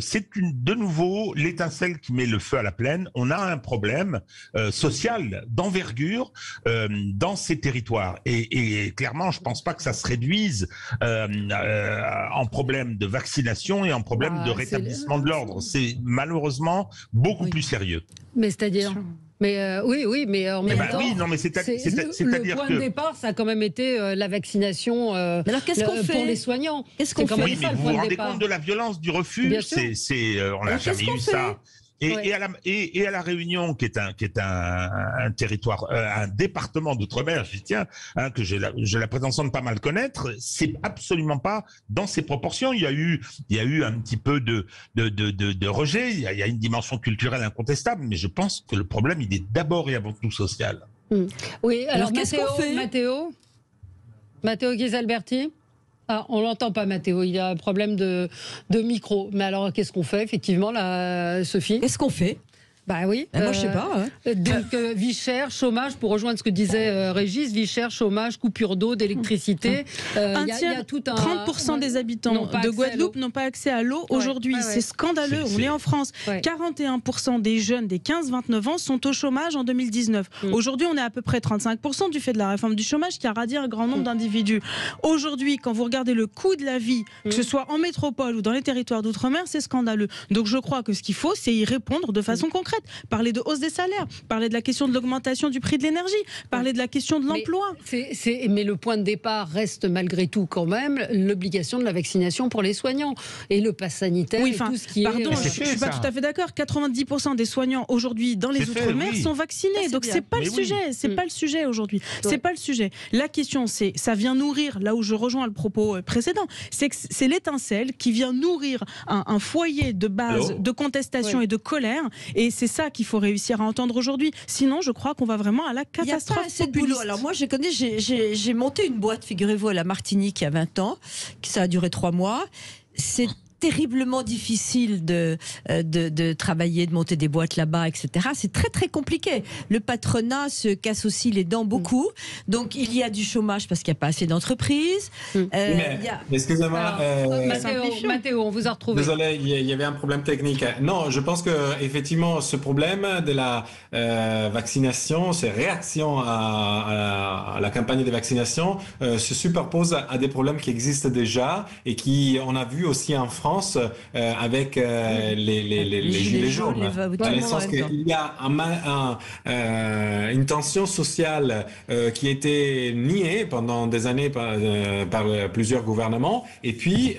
c'est de nouveau l'étincelle qui met le feu à la plaine. On a un problème social d'envergure dans ces territoires. Et clairement, je pense pas que ça se réduise en problème de vaccination et en problème de rétablissement de l'ordre. C'est malheureusement beaucoup plus sérieux. Mais c'est-à-dire... Mais oui, mais en même temps, c'est-à-dire le point de départ, ça a quand même été la vaccination alors, qu'est-ce qu'on fait pour les soignants. Qu'est-ce qu'on fait? Oui, mais vous vous rendez compte de la violence du refus? On n'a jamais eu ça. Et à la Réunion, qui est un territoire, un département d'outre-mer, j'y tiens, hein, que j'ai la prétention de pas mal connaître, c'est absolument pas dans ces proportions. Il y a eu un petit peu de rejet. Il y a une dimension culturelle incontestable, mais je pense que le problème, il est d'abord et avant tout social. Oui. Alors qu'est-ce qu'on fait, Matteo Ghisalberti? Ah, on l'entend pas, Matteo. Il y a un problème de micro. Mais alors, qu'est-ce qu'on fait, effectivement, là, Sophie? Qu'est-ce qu'on fait? Bah oui. Moi, je sais pas. Hein. Donc, vie chère, chômage, pour rejoindre ce que disait Régis, vie chère, chômage, coupure d'eau, d'électricité. Y a tout 30% des habitants de Guadeloupe n'ont pas accès à l'eau aujourd'hui. C'est scandaleux. On est en France. 41% des jeunes des 15-29 ans sont au chômage en 2019. Aujourd'hui, on est à peu près 35% du fait de la réforme du chômage qui a radié un grand nombre d'individus. Aujourd'hui, quand vous regardez le coût de la vie, que ce soit en métropole ou dans les territoires d'outre-mer, c'est scandaleux. Donc, je crois que ce qu'il faut, c'est y répondre de façon concrète. Parler de hausse des salaires, parler de la question de l'augmentation du prix de l'énergie, parler de la question de l'emploi. Mais le point de départ reste malgré tout quand même l'obligation de la vaccination pour les soignants et le pass sanitaire et tout ce qui je ne suis pas tout à fait d'accord. 90% des soignants aujourd'hui dans les outre-mer sont vaccinés. Donc c'est pas le sujet. C'est pas le sujet aujourd'hui. C'est pas le sujet. La question, ça vient nourrir, là où je rejoins le propos précédent, c'est l'étincelle qui vient nourrir un foyer de base de contestation et de colère. Et c'est ça qu'il faut réussir à entendre aujourd'hui. Sinon, je crois qu'on va vraiment à la catastrophe. Il n'y a pas assez de boulot. Alors moi, j'ai monté une boîte, figurez-vous, à la Martinique il y a 20 ans, ça a duré 3 mois. C'est terriblement difficile de travailler, de monter des boîtes là-bas, etc. C'est très très compliqué. Le patronat se casse aussi les dents beaucoup. Donc il y a du chômage parce qu'il n'y a pas assez d'entreprises. Excusez-moi. Matteo, on vous a retrouvé. Désolé, il y avait un problème technique. Non, je pense que effectivement ce problème de la vaccination, ces réactions à la campagne de vaccination se superposent à des problèmes qui existent déjà et qui on a vu aussi en France avec les gilets jaunes. Dans le sens qu'il y a une tension sociale qui a été niée pendant des années par plusieurs gouvernements. Et puis,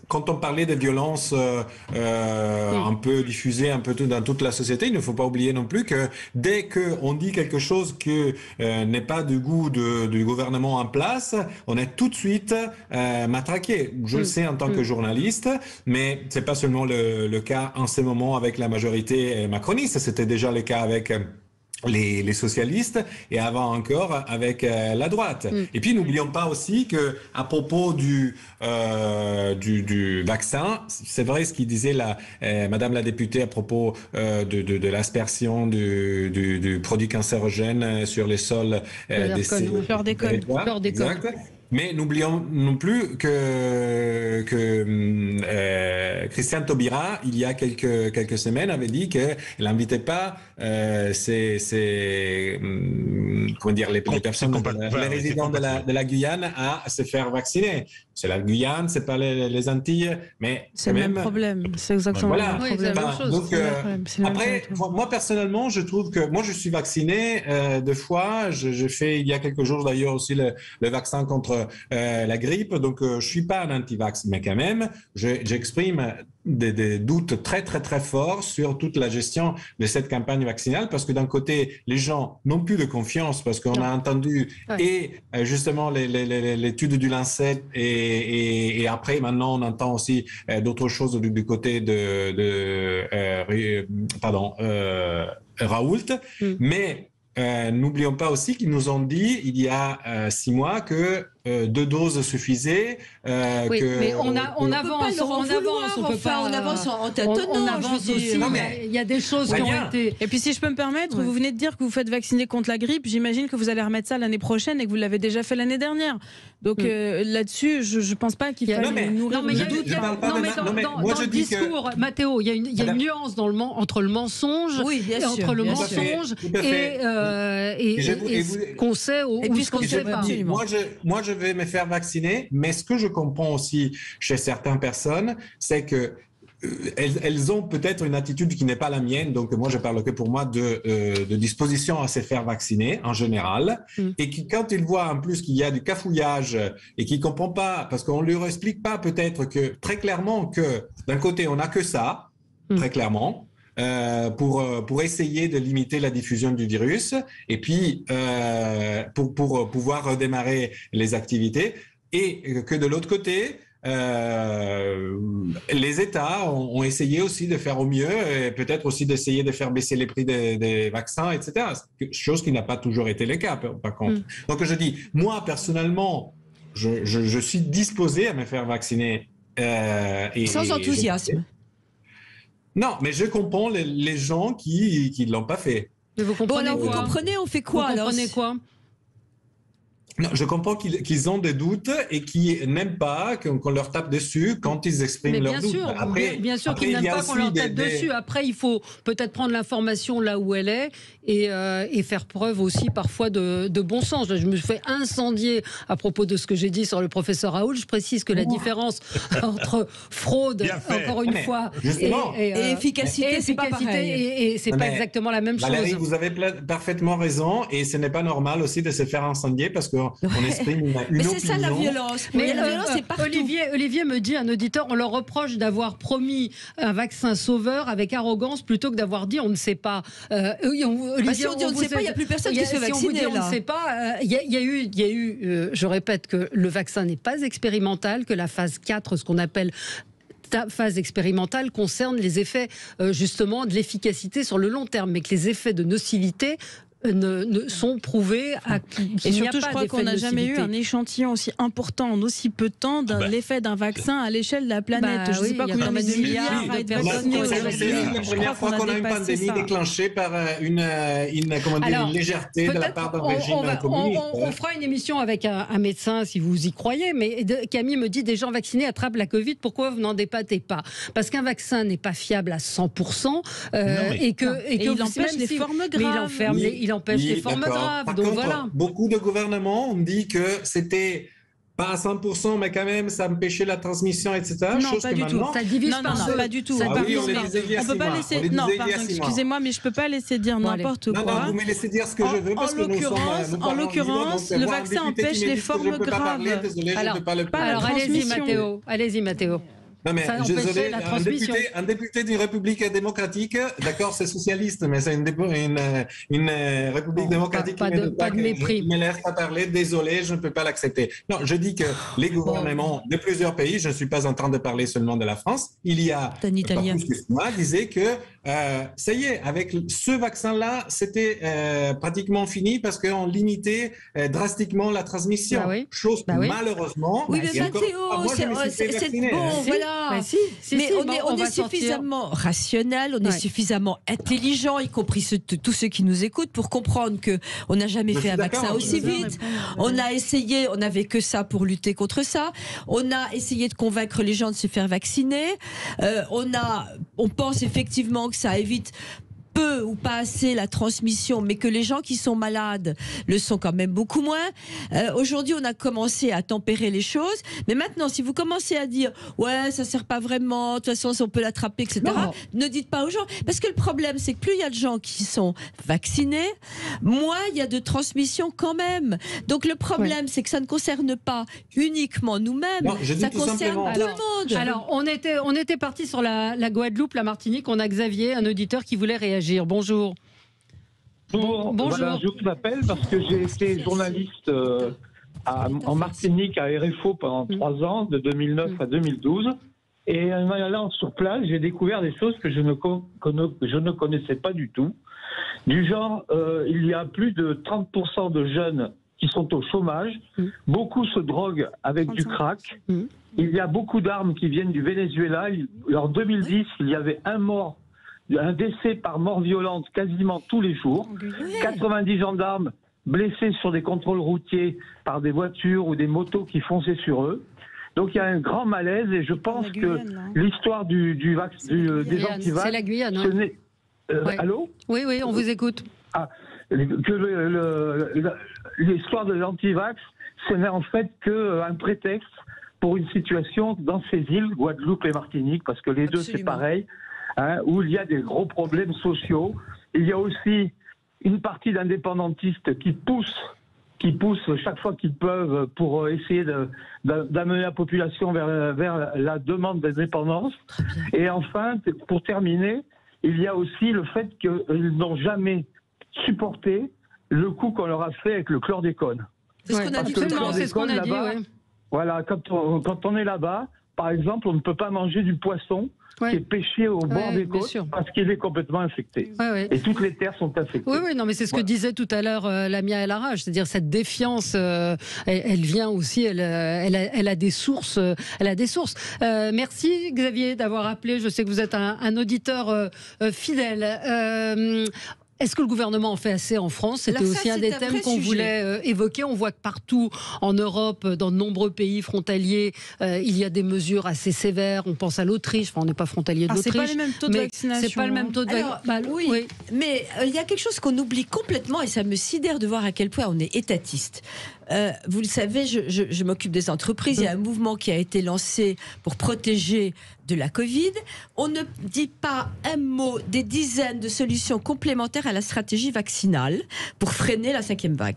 quand on parlait de violences un peu diffusées un peu dans toute la société, il ne faut pas oublier non plus que dès qu'on dit quelque chose qui n'est pas du goût du gouvernement en place, on est tout de suite matraqué. Je le sais en tant que journaliste, mais c'est pas seulement le cas en ce moment avec la majorité macroniste, c'était déjà le cas avec les socialistes et avant encore avec la droite. Et puis n'oublions pas aussi que à propos du vaccin, c'est vrai ce qu'il disait Madame la députée à propos de l'aspersion du produit cancérogène sur les sols des chlordécone. Mais n'oublions non plus que Christiane Taubira, il y a quelques semaines, avait dit qu'elle n'invitait pas les personnes, les résidents de la Guyane à se faire vacciner. C'est la Guyane, c'est pas les Antilles, mais c'est le même problème. C'est exactement le même problème. Donc, après, moi personnellement, je trouve que moi je suis vacciné 2 fois. Je fais il y a quelques jours d'ailleurs aussi le vaccin contre la grippe. Donc je suis pas un anti-vax, mais quand même, j'exprime des doutes très très très forts sur toute la gestion de cette campagne vaccinale, parce que d'un côté les gens n'ont plus de confiance parce qu'on a entendu et justement l'étude du Lancet et après maintenant on entend aussi d'autres choses du côté de Raoult, mais n'oublions pas aussi qu'ils nous ont dit il y a 6 mois que 2 doses suffisaient. Oui, mais on avance, on peut pas. On avance en tâtonnant. Il y a des choses qui ont été. Et puis, si je peux me permettre, vous venez de dire que vous faites vacciner contre la grippe. J'imagine que vous allez remettre ça l'année prochaine et que vous l'avez déjà fait l'année dernière. Donc là-dessus, je pense pas qu'il faille nourrir le doute. Dans le discours, Mathéo, il y a une nuance entre le mensonge et entre le mensonge et ce qu'on sait ou ce qu'on ne sait pas. Moi, je vais me faire vacciner, mais ce que je comprends aussi chez certaines personnes, c'est que elles ont peut-être une attitude qui n'est pas la mienne, donc moi je parle que pour moi de disposition à se faire vacciner en général, et qui quand ils voient en plus qu'il y a du cafouillage et qu'ils ne comprennent pas, parce qu'on ne leur explique pas peut-être que très clairement que d'un côté on n'a que ça, très clairement, pour essayer de limiter la diffusion du virus et puis pour pouvoir redémarrer les activités, et que de l'autre côté les États ont essayé aussi de faire au mieux et peut-être aussi d'essayer de faire baisser les prix des vaccins, etc. Chose qui n'a pas toujours été le cas, par contre. Donc je dis, moi personnellement, je suis disposé à me faire vacciner. Sans enthousiasme. Non, mais je comprends les gens qui ne l'ont pas fait. Mais vous comprenez vous comprenez, on fait quoi alors ? Vous comprenez quoi ? Non, je comprends qu'ils ont des doutes et qu'ils n'aiment pas qu'on leur tape dessus quand ils expriment leurs doutes. Bien sûr qu'ils n'aiment pas qu'on leur tape dessus. Après, il faut peut-être prendre l'information là où elle est et faire preuve aussi parfois de bon sens. Je me fais incendier à propos de ce que j'ai dit sur le professeur Raoult. Je précise que la différence entre fraude, encore une fois, et efficacité, c'est pas pareil. Et c'est pas exactement la même Valérie, chose. vous avez parfaitement raison, et ce n'est pas normal aussi de se faire incendier parce qu'on exprime une opinion. Mais c'est ça la violence. Mais la violence, c'est partout. Olivier me dit, un auditeur, on leur reproche d'avoir promis un vaccin sauveur avec arrogance plutôt que d'avoir dit on ne sait pas. Olivier, si on dit on ne sait pas, il n'y a plus personne qui se fait vacciner. Si on vous dit on ne sait pas, il y a eu, je répète que le vaccin n'est pas expérimental, que la phase 4, ce qu'on appelle phase expérimentale, concerne les effets justement de l'efficacité sur le long terme, mais que les effets de nocivité ne sont prouvés et surtout je crois qu'on n'a jamais eu un échantillon aussi important en aussi peu de temps l'effet d'un vaccin à l'échelle de la planète. Je ne sais pas combien de milliards à être vaccinés. C'est la première fois qu'on a une pandémie déclenchée par une légèreté de la part d'un régime communiste. On fera une émission avec un médecin si vous y croyez, mais Camille me dit des gens vaccinés attrapent la Covid, pourquoi vous n'en dépâtez pas ? Parce qu'un vaccin n'est pas fiable à 100% et il empêche les formes graves. Il empêche les formes graves. Donc voilà. Beaucoup de gouvernements ont dit que c'était pas à 100%, mais quand même, ça empêchait la transmission, etc. Non, pas du tout. Ça divise pas. Non, pas du tout. On peut pas laisser. Non, pardon, excusez-moi, mais je peux pas laisser dire n'importe quoi. Non, vous me laissez dire ce que je veux parce que en l'occurrence, le vaccin empêche les formes graves. Alors, allez-y, Mathéo. Non mais désolé, un député d'une république démocratique, d'accord, c'est socialiste, mais c'est une république démocratique pas de mépris. Qui me laisse pas parler, désolé, je ne peux pas l'accepter. Non, je dis que les gouvernements de plusieurs pays, je ne suis pas en train de parler seulement de la France, il y a pas plus que moi, disaient que ça y est, avec ce vaccin-là, c'était pratiquement fini parce qu'on limitait drastiquement la transmission. Chose que malheureusement... Oui, mais Mathéo, c'est bon, voilà. Mais on est suffisamment rationnel, on est suffisamment intelligent, y compris tous ceux qui nous écoutent, pour comprendre qu'on n'a jamais fait un vaccin aussi vite. On a essayé, on n'avait que ça pour lutter contre ça. On a essayé de convaincre les gens de se faire vacciner. On pense effectivement que ça évite peu ou pas assez la transmission, mais que les gens qui sont malades le sont quand même beaucoup moins. Aujourd'hui, on a commencé à tempérer les choses, mais maintenant, si vous commencez à dire « ouais, ça sert pas vraiment, de toute façon, on peut l'attraper, etc. », ne dites pas aux gens, parce que le problème, c'est que plus il y a de gens qui sont vaccinés, moins il y a de transmission quand même. Donc le problème, c'est que ça ne concerne pas uniquement nous-mêmes, ça concerne tout le monde. Alors, on était parti sur la Guadeloupe, la Martinique, on a Xavier, un auditeur qui voulait réagir. Bonjour. Bonjour. Voilà, je vous appelle parce que j'ai été journaliste en Martinique à RFO pendant 3 ans, de 2009 à 2012. Et en allant sur place, j'ai découvert des choses que je ne connaissais pas du tout. Du genre, il y a plus de 30% de jeunes qui sont au chômage. Beaucoup se droguent avec du crack. Il y a beaucoup d'armes qui viennent du Venezuela. En 2010, il y avait un décès par mort violente quasiment tous les jours, 90 gendarmes blessés sur des contrôles routiers par des voitures ou des motos qui fonçaient sur eux. Donc il y a un grand malaise et je pense que l'histoire des antivax... C'est la Guyane, Allô ? Oui, on vous écoute. L'histoire de l'antivax, ce n'est en fait qu'un prétexte pour une situation dans ces îles, Guadeloupe et Martinique, parce que les deux c'est pareil, où il y a des gros problèmes sociaux. Il y a aussi une partie d'indépendantistes qui poussent chaque fois qu'ils peuvent pour essayer d'amener la population vers la demande d'indépendance. Et enfin, pour terminer, il y a aussi le fait qu'ils n'ont jamais supporté le coup qu'on leur a fait avec le chlordécone. C'est ce qu'on a dit, c'est ce qu'on a dit, Voilà, quand on est là-bas, par exemple, on ne peut pas manger du poisson qui est pêché au bord des côtes parce qu'il est complètement infecté. Et toutes les terres sont infectées. Oui, non, mais c'est ce que disait tout à l'heure Lamia El Harraj, c'est-à-dire cette défiance, elle vient aussi, elle a des sources. Merci Xavier d'avoir appelé. Je sais que vous êtes un auditeur fidèle. Est-ce que le gouvernement en fait assez en France? C'était aussi un des thèmes qu'on voulait évoquer. On voit que partout en Europe, dans de nombreux pays frontaliers, il y a des mesures assez sévères. On pense à l'Autriche. Enfin, on n'est pas frontalier de l'Autriche. C'est pas le même taux de vaccination. C'est pas le même taux de vaccination. Oui, mais il y a quelque chose qu'on oublie complètement et ça me sidère de voir à quel point on est étatiste. Vous le savez, je m'occupe des entreprises. Il y a un mouvement qui a été lancé pour protéger de la Covid. On ne dit pas un mot des dizaines de solutions complémentaires à la stratégie vaccinale pour freiner la 5e vague.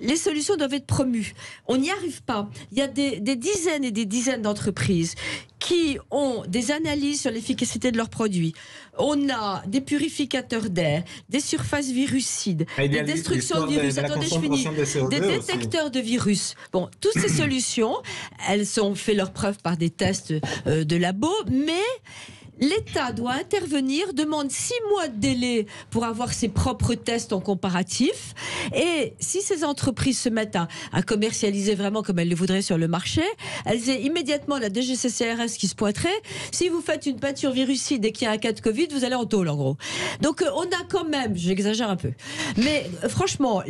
Les solutions doivent être promues. On n'y arrive pas. Il y a des dizaines et des dizaines d'entreprises qui ont des analyses sur l'efficacité de leurs produits. On a des purificateurs d'air, des surfaces virucides, des destructions de virus, des détecteurs de virus. Bon, toutes ces solutions, elles ont fait leurs preuves par des tests de labo, mais l'État doit intervenir, demande 6 mois de délai pour avoir ses propres tests en comparatif. Et si ces entreprises se mettent à commercialiser vraiment comme elles le voudraient sur le marché, elles aient immédiatement la DGCCRS qui se pointerait. Si vous faites une peinture virucide et qu'il y a un cas de Covid, vous allez en tôle en gros. Donc on a quand même, j'exagère un peu, mais franchement,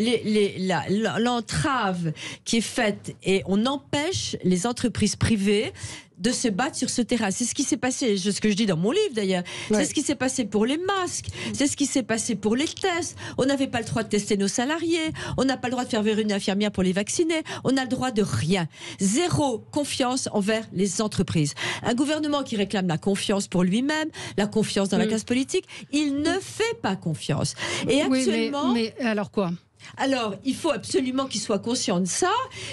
l'entrave qui est faite et on empêche les entreprises privées de se battre sur ce terrain. C'est ce qui s'est passé, ce que je dis dans mon livre d'ailleurs, c'est ce qui s'est passé pour les masques, c'est ce qui s'est passé pour les tests. On n'avait pas le droit de tester nos salariés, on n'a pas le droit de faire venir une infirmière pour les vacciner, on n'a le droit de rien. Zéro confiance envers les entreprises. Un gouvernement qui réclame la confiance pour lui-même, la confiance dans la classe politique, il ne fait pas confiance. Et actuellement... mais alors quoi ? Alors, il faut absolument qu'ils soient conscients de ça,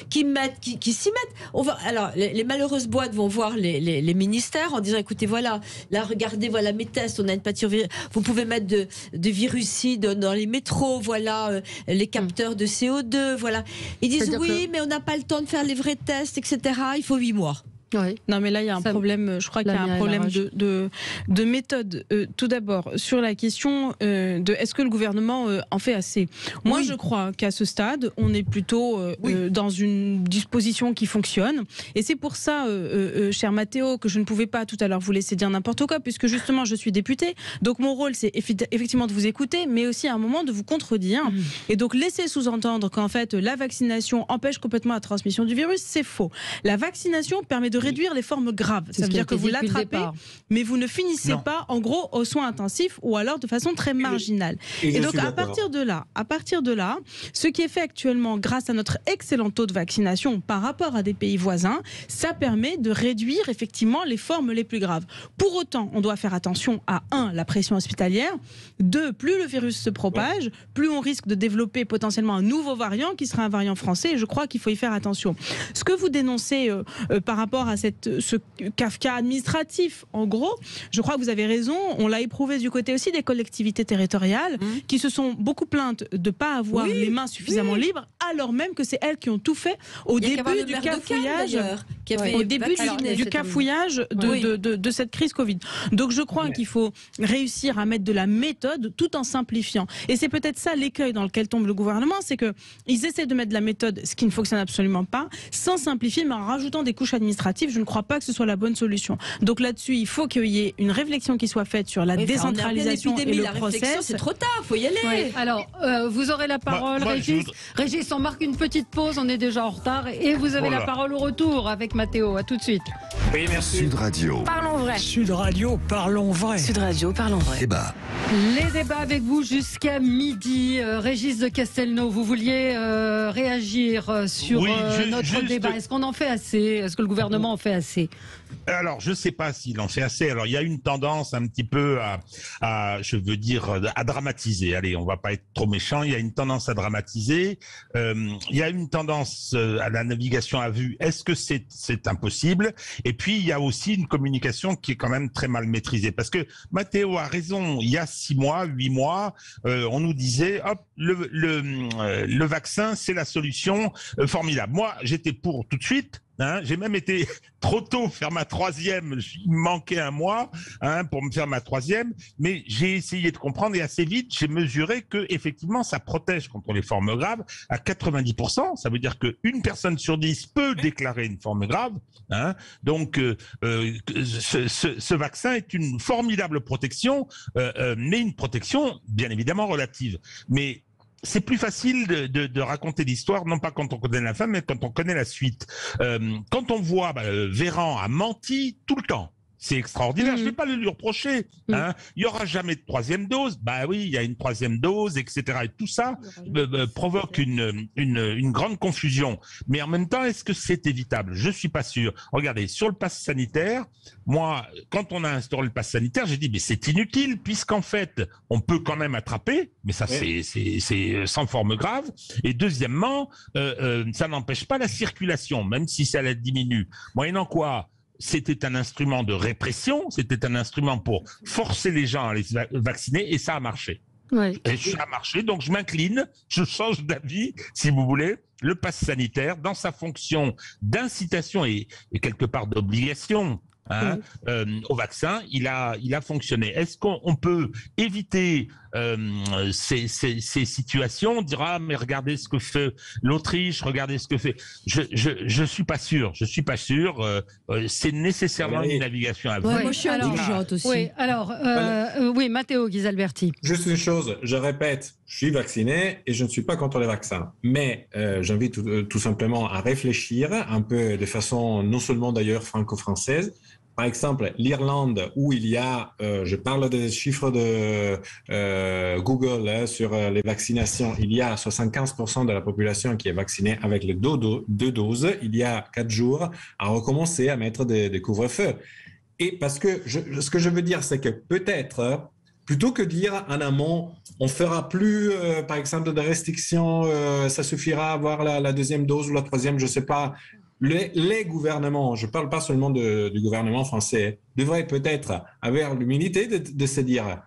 qu'ils s'y mettent. Alors, les malheureuses boîtes vont voir les ministères en disant, écoutez, voilà, là, regardez, voilà mes tests, on a une peinture, vous pouvez mettre de virucides dans les métros, voilà, les capteurs de CO2, voilà. Ils disent, oui, mais on n'a pas le temps de faire les vrais tests, etc. Il faut 8 mois. Oui. Non, mais là, il y a un problème. Je crois qu'il y a un problème de méthode. Tout d'abord, sur la question de est-ce que le gouvernement en fait assez. Moi, je crois qu'à ce stade, on est plutôt dans une disposition qui fonctionne. Et c'est pour ça, cher Mathéo, que je ne pouvais pas tout à l'heure vous laisser dire n'importe quoi, puisque justement, je suis députée. Donc, mon rôle, c'est effectivement de vous écouter, mais aussi à un moment de vous contredire. Et donc, laisser sous-entendre qu'en fait, la vaccination empêche complètement la transmission du virus, c'est faux. La vaccination permet de réduire les formes graves. Ça veut dire que vous l'attrapez, mais vous ne finissez pas, en gros, aux soins intensifs ou alors de façon très marginale. Et donc, à partir de là, ce qui est fait actuellement grâce à notre excellent taux de vaccination par rapport à des pays voisins, ça permet de réduire effectivement les formes les plus graves. Pour autant, on doit faire attention à 1, la pression hospitalière, 2, plus le virus se propage, plus on risque de développer potentiellement un nouveau variant qui sera un variant français, et je crois qu'il faut y faire attention. Ce que vous dénoncez par rapport à ce Kafka administratif, en gros, je crois que vous avez raison, on l'a éprouvé du côté aussi des collectivités territoriales qui se sont beaucoup plaintes de ne pas avoir les mains suffisamment libres, alors même que c'est elles qui ont tout fait au début du cafouillage, de cette crise Covid. Donc je crois qu'il faut réussir à mettre de la méthode tout en simplifiant. Et c'est peut-être ça l'écueil dans lequel tombe le gouvernement, c'est qu'ils essaient de mettre de la méthode, ce qui ne fonctionne absolument pas, sans simplifier, mais en rajoutant des couches administratives. Je ne crois pas que ce soit la bonne solution. Donc là-dessus, il faut qu'il y ait une réflexion qui soit faite sur la décentralisation et le process. C'est trop tard, il faut y aller. Oui. Alors, vous aurez la parole, Régis. Régis, on marque une petite pause, on est déjà en retard. Et vous avez la parole au retour avec Mathéo. À tout de suite. Oui, merci. Sud Radio. Parlons vrai. Sud Radio, parlons vrai. Sud Radio, parlons vrai. Débat. Les débats avec vous jusqu'à midi. Régis de Castelnau, vous vouliez réagir sur notre débat. Est-ce qu'on en fait assez? Est-ce que le gouvernement en fait assez? Alors, je ne sais pas s'il en fait assez. Alors, il y a une tendance un petit peu à dramatiser. Allez, on va pas être trop méchant. Il y a une tendance à dramatiser. Il y a une tendance à la navigation à vue. Est-ce que c'est impossible? Et puis, il y a aussi une communication qui est quand même très mal maîtrisée. Parce que Mathéo a raison. Il y a 6 mois, 8 mois, on nous disait, hop, le vaccin, c'est la solution formidable. Moi, j'étais pour tout de suite. J'ai même été trop tôt faire ma 3e. Il me manquait 1 mois pour me faire ma 3e, mais j'ai essayé de comprendre et assez vite j'ai mesuré que effectivement ça protège contre les formes graves à 90%. Ça veut dire qu'une personne sur 10 peut déclarer une forme grave. Donc ce vaccin est une formidable protection, mais une protection bien évidemment relative. Mais c'est plus facile de raconter l'histoire, non pas quand on connaît la fin, mais quand on connaît la suite. Quand on voit Véran a menti tout le temps. C'est extraordinaire. Je ne vais pas le lui reprocher. Il n'y aura jamais de 3e dose. Bah oui, il y a une 3e dose, etc. Et tout ça provoque une grande confusion. Mais en même temps, est-ce que c'est évitable? Je suis pas sûr. Regardez, sur le pass sanitaire, moi, quand on a instauré le pass sanitaire, j'ai dit mais c'est inutile puisqu'en fait, on peut quand même attraper, mais ça c'est sans forme grave. Et deuxièmement, ça n'empêche pas la circulation, même si ça la diminue. Moyennant quoi? C'était un instrument de répression, c'était un instrument pour forcer les gens à les vacciner et ça a marché. Ouais. Et ça a marché, donc je m'incline, je change d'avis, si vous voulez. Le pass sanitaire, dans sa fonction d'incitation et quelque part d'obligation au vaccin, il a fonctionné. Est-ce qu'on peut éviter ces situations? On dira mais regardez ce que fait l'Autriche, regardez ce que fait. Je suis pas sûr. C'est nécessairement une navigation à vue. Moi je suis indulgente aussi. Oui, alors oui, Matteo Ghisalberti. Juste une chose, je répète, je suis vacciné et je ne suis pas contre les vaccins. Mais j'invite tout simplement à réfléchir un peu de façon non seulement d'ailleurs franco-française. Par exemple, l'Irlande, où il y a, je parle des chiffres de Google sur les vaccinations, il y a 75% de la population qui est vaccinée avec les 2 doses. Il y a 4 jours à recommencer à mettre des couvre-feux. Et parce que ce que je veux dire, c'est que peut-être, plutôt que dire en amont, on fera plus, par exemple, de restrictions, ça suffira à avoir la 2e dose ou la 3e, je ne sais pas. Les gouvernements, je ne parle pas seulement du gouvernement français, devraient peut-être avoir l'humilité de se dire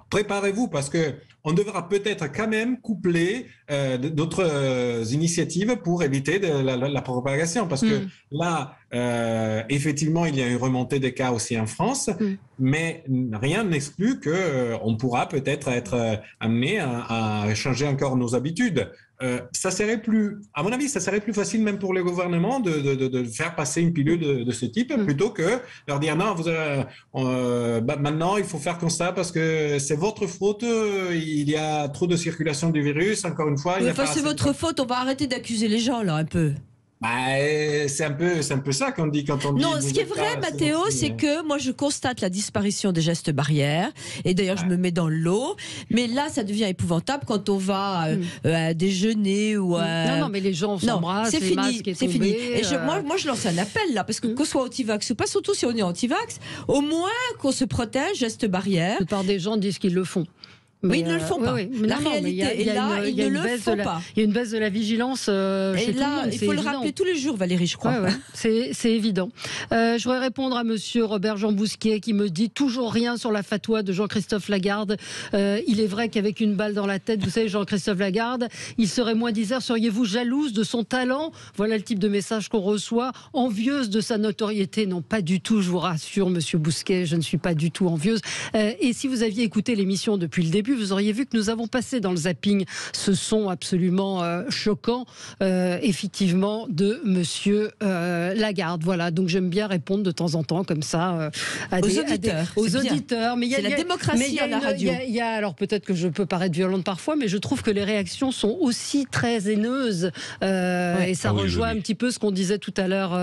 préparez-vous parce que on devra peut-être quand même coupler d'autres initiatives pour éviter la propagation. Parce que là, effectivement, il y a une remontée des cas aussi en France, mais rien n'exclut qu'on pourra peut-être être amené à changer encore nos habitudes. Ça serait à mon avis, ça serait plus facile même pour les gouvernements de faire passer une pilule de ce type plutôt que leur dire non, maintenant il faut faire comme ça parce que c'est votre faute, il y a trop de circulation du virus, encore une fois. C'est votre faute, on va arrêter d'accuser les gens là un peu. C'est un peu ça qu'on dit quand on dit... Non, ce qui est vrai, Mathéo, c'est que moi je constate la disparition des gestes barrières et d'ailleurs je me mets dans l'eau, mais là ça devient épouvantable quand on va à déjeuner ou à... Non, mais les gens s'embrassent, c'est fini, c'est fini. Et moi je lance un appel là, parce que qu'on soit anti-vax ou pas, surtout si on est anti-vax, au moins qu'on se protège, gestes barrières. La plupart des gens disent qu'ils le font. Mais ils ne le font pas. La réalité est là, ils ne le font pas. Il y a une baisse de la vigilance chez et tout là, le monde. Il faut le rappeler tous les jours, Valérie, je crois. C'est évident. Je voudrais répondre à monsieur Robert Jean Bousquet qui me dit toujours rien sur la fatwa de Jean-Christophe Lagarde. Il est vrai qu'avec une balle dans la tête, vous savez, Jean-Christophe Lagarde, il serait moins diseur. Seriez-vous jalouse de son talent? Voilà le type de message qu'on reçoit. Envieuse de sa notoriété? Non, pas du tout, je vous rassure, monsieur Bousquet, je ne suis pas du tout envieuse. Et si vous aviez écouté l'émission depuis le début, vous auriez vu que nous avons passé dans le zapping ce son absolument choquant, effectivement, de monsieur Lagarde. Voilà, donc j'aime bien répondre de temps en temps comme ça aux auditeurs. Mais c'est la démocratie à la radio. Alors peut-être que je peux paraître violente parfois, mais je trouve que les réactions sont aussi très haineuses et ça rejoint un petit peu ce qu'on disait tout à l'heure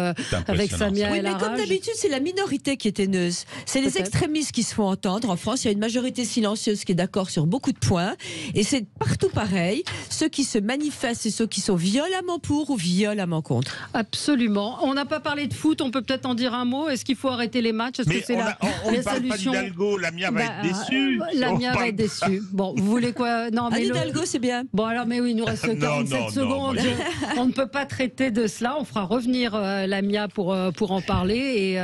avec Samia El Haraj. Mais comme d'habitude, c'est la minorité qui est haineuse. C'est les extrémistes qui se font entendre. En France, il y a une majorité silencieuse qui est d'accord sur beaucoup de points. Et c'est partout pareil. Ceux qui se manifestent, c'est ceux qui sont violemment pour ou violemment contre. Absolument. On n'a pas parlé de foot, on peut peut-être en dire un mot. Est-ce qu'il faut arrêter les matchs? Est-ce que c'est on ne parle pas d'Hidalgo, Lamia va être déçue. Lamia va être déçue. Bon, vous voulez quoi? Non, mais Hidalgo, c'est bien. Bon, alors, mais oui, il nous reste 47 secondes. On ne peut pas traiter de cela. On fera revenir Lamia pour en parler. Et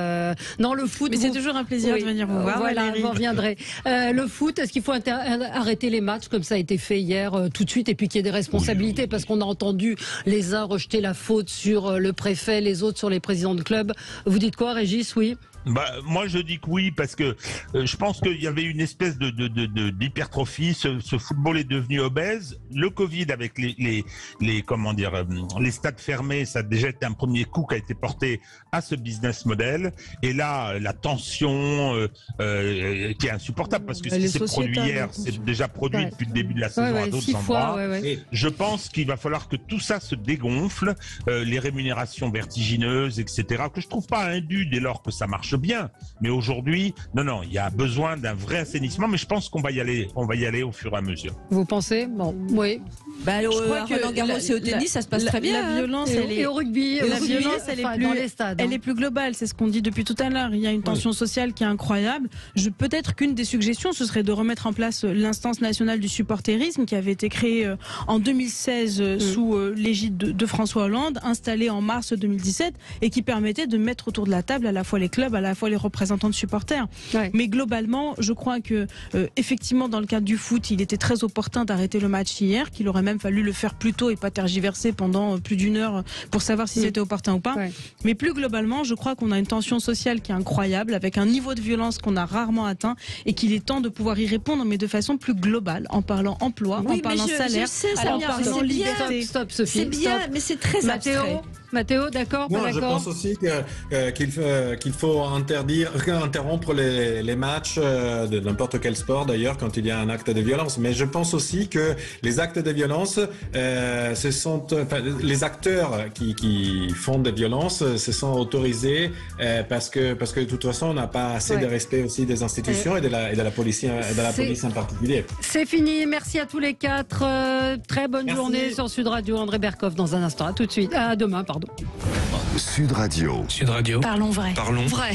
non, le foot. Mais c'est toujours un plaisir de venir vous voir. Voilà, vous reviendrez. Le foot, est-ce qu'il faut arrêter les matchs comme ça a été fait hier tout de suite et puis qu'il y ait des responsabilités parce qu'on a entendu les uns rejeter la faute sur le préfet, les autres sur les présidents de club. Vous dites quoi, Régis? Oui. Moi je dis que oui parce que je pense qu'il y avait une espèce d'hypertrophie. Ce football est devenu obèse. Le Covid avec les stades fermés, ça a déjà été un premier coup qui a été porté à ce business model. Et là, la tension qui est insupportable parce que ce qui s'est produit hier, c'est déjà produit depuis le début de la saison à d'autres endroits. Et je pense qu'il va falloir que tout ça se dégonfle, les rémunérations vertigineuses, etc. Que je trouve pas indu dès lors que ça marche bien, mais aujourd'hui, non, il y a besoin d'un vrai assainissement, mais je pense qu'on va y aller au fur et à mesure. Vous pensez? Bon, oui. Je crois que Roland Garros et au tennis, ça se passe très bien. La violence, et au rugby, la violence, elle est plus dans les stades. Elle est plus globale, c'est ce qu'on dit depuis tout à l'heure. Il y a une tension sociale qui est incroyable. Peut-être qu'une des suggestions, ce serait de remettre en place l'instance nationale du supporterisme qui avait été créée en 2016 sous l'égide de François Hollande, installée en mars 2017 et qui permettait de mettre autour de la table à la fois les clubs, à la fois les représentants de supporters. Mais globalement, je crois que effectivement, dans le cadre du foot, il était très opportun d'arrêter le match hier, qu'il aurait même fallu le faire plus tôt et pas tergiverser pendant plus d'une heure pour savoir si c'était opportun ou pas. Mais plus globalement, je crois qu'on a une tension sociale qui est incroyable, avec un niveau de violence qu'on a rarement atteint et qu'il est temps de pouvoir y répondre, mais de façon plus globale, en parlant emploi, en parlant salaire, en parlant liberté. Stop, Sophie. C'est bien, mais c'est très abstrait. Mathéo, d'accord? Non, je pense aussi qu'il faut interrompre les matchs de n'importe quel sport d'ailleurs quand il y a un acte de violence. Mais je pense aussi que les actes de violence, les acteurs qui font des violences se sont autorisés parce que de toute façon on n'a pas assez de respect aussi des institutions et de la police en particulier. C'est fini. Merci à tous les quatre. Très bonne journée sur Sud Radio. André Berkoff dans un instant. À tout de suite. À demain, pardon. Sud Radio. Sud Radio. Parlons vrai. Parlons vrai.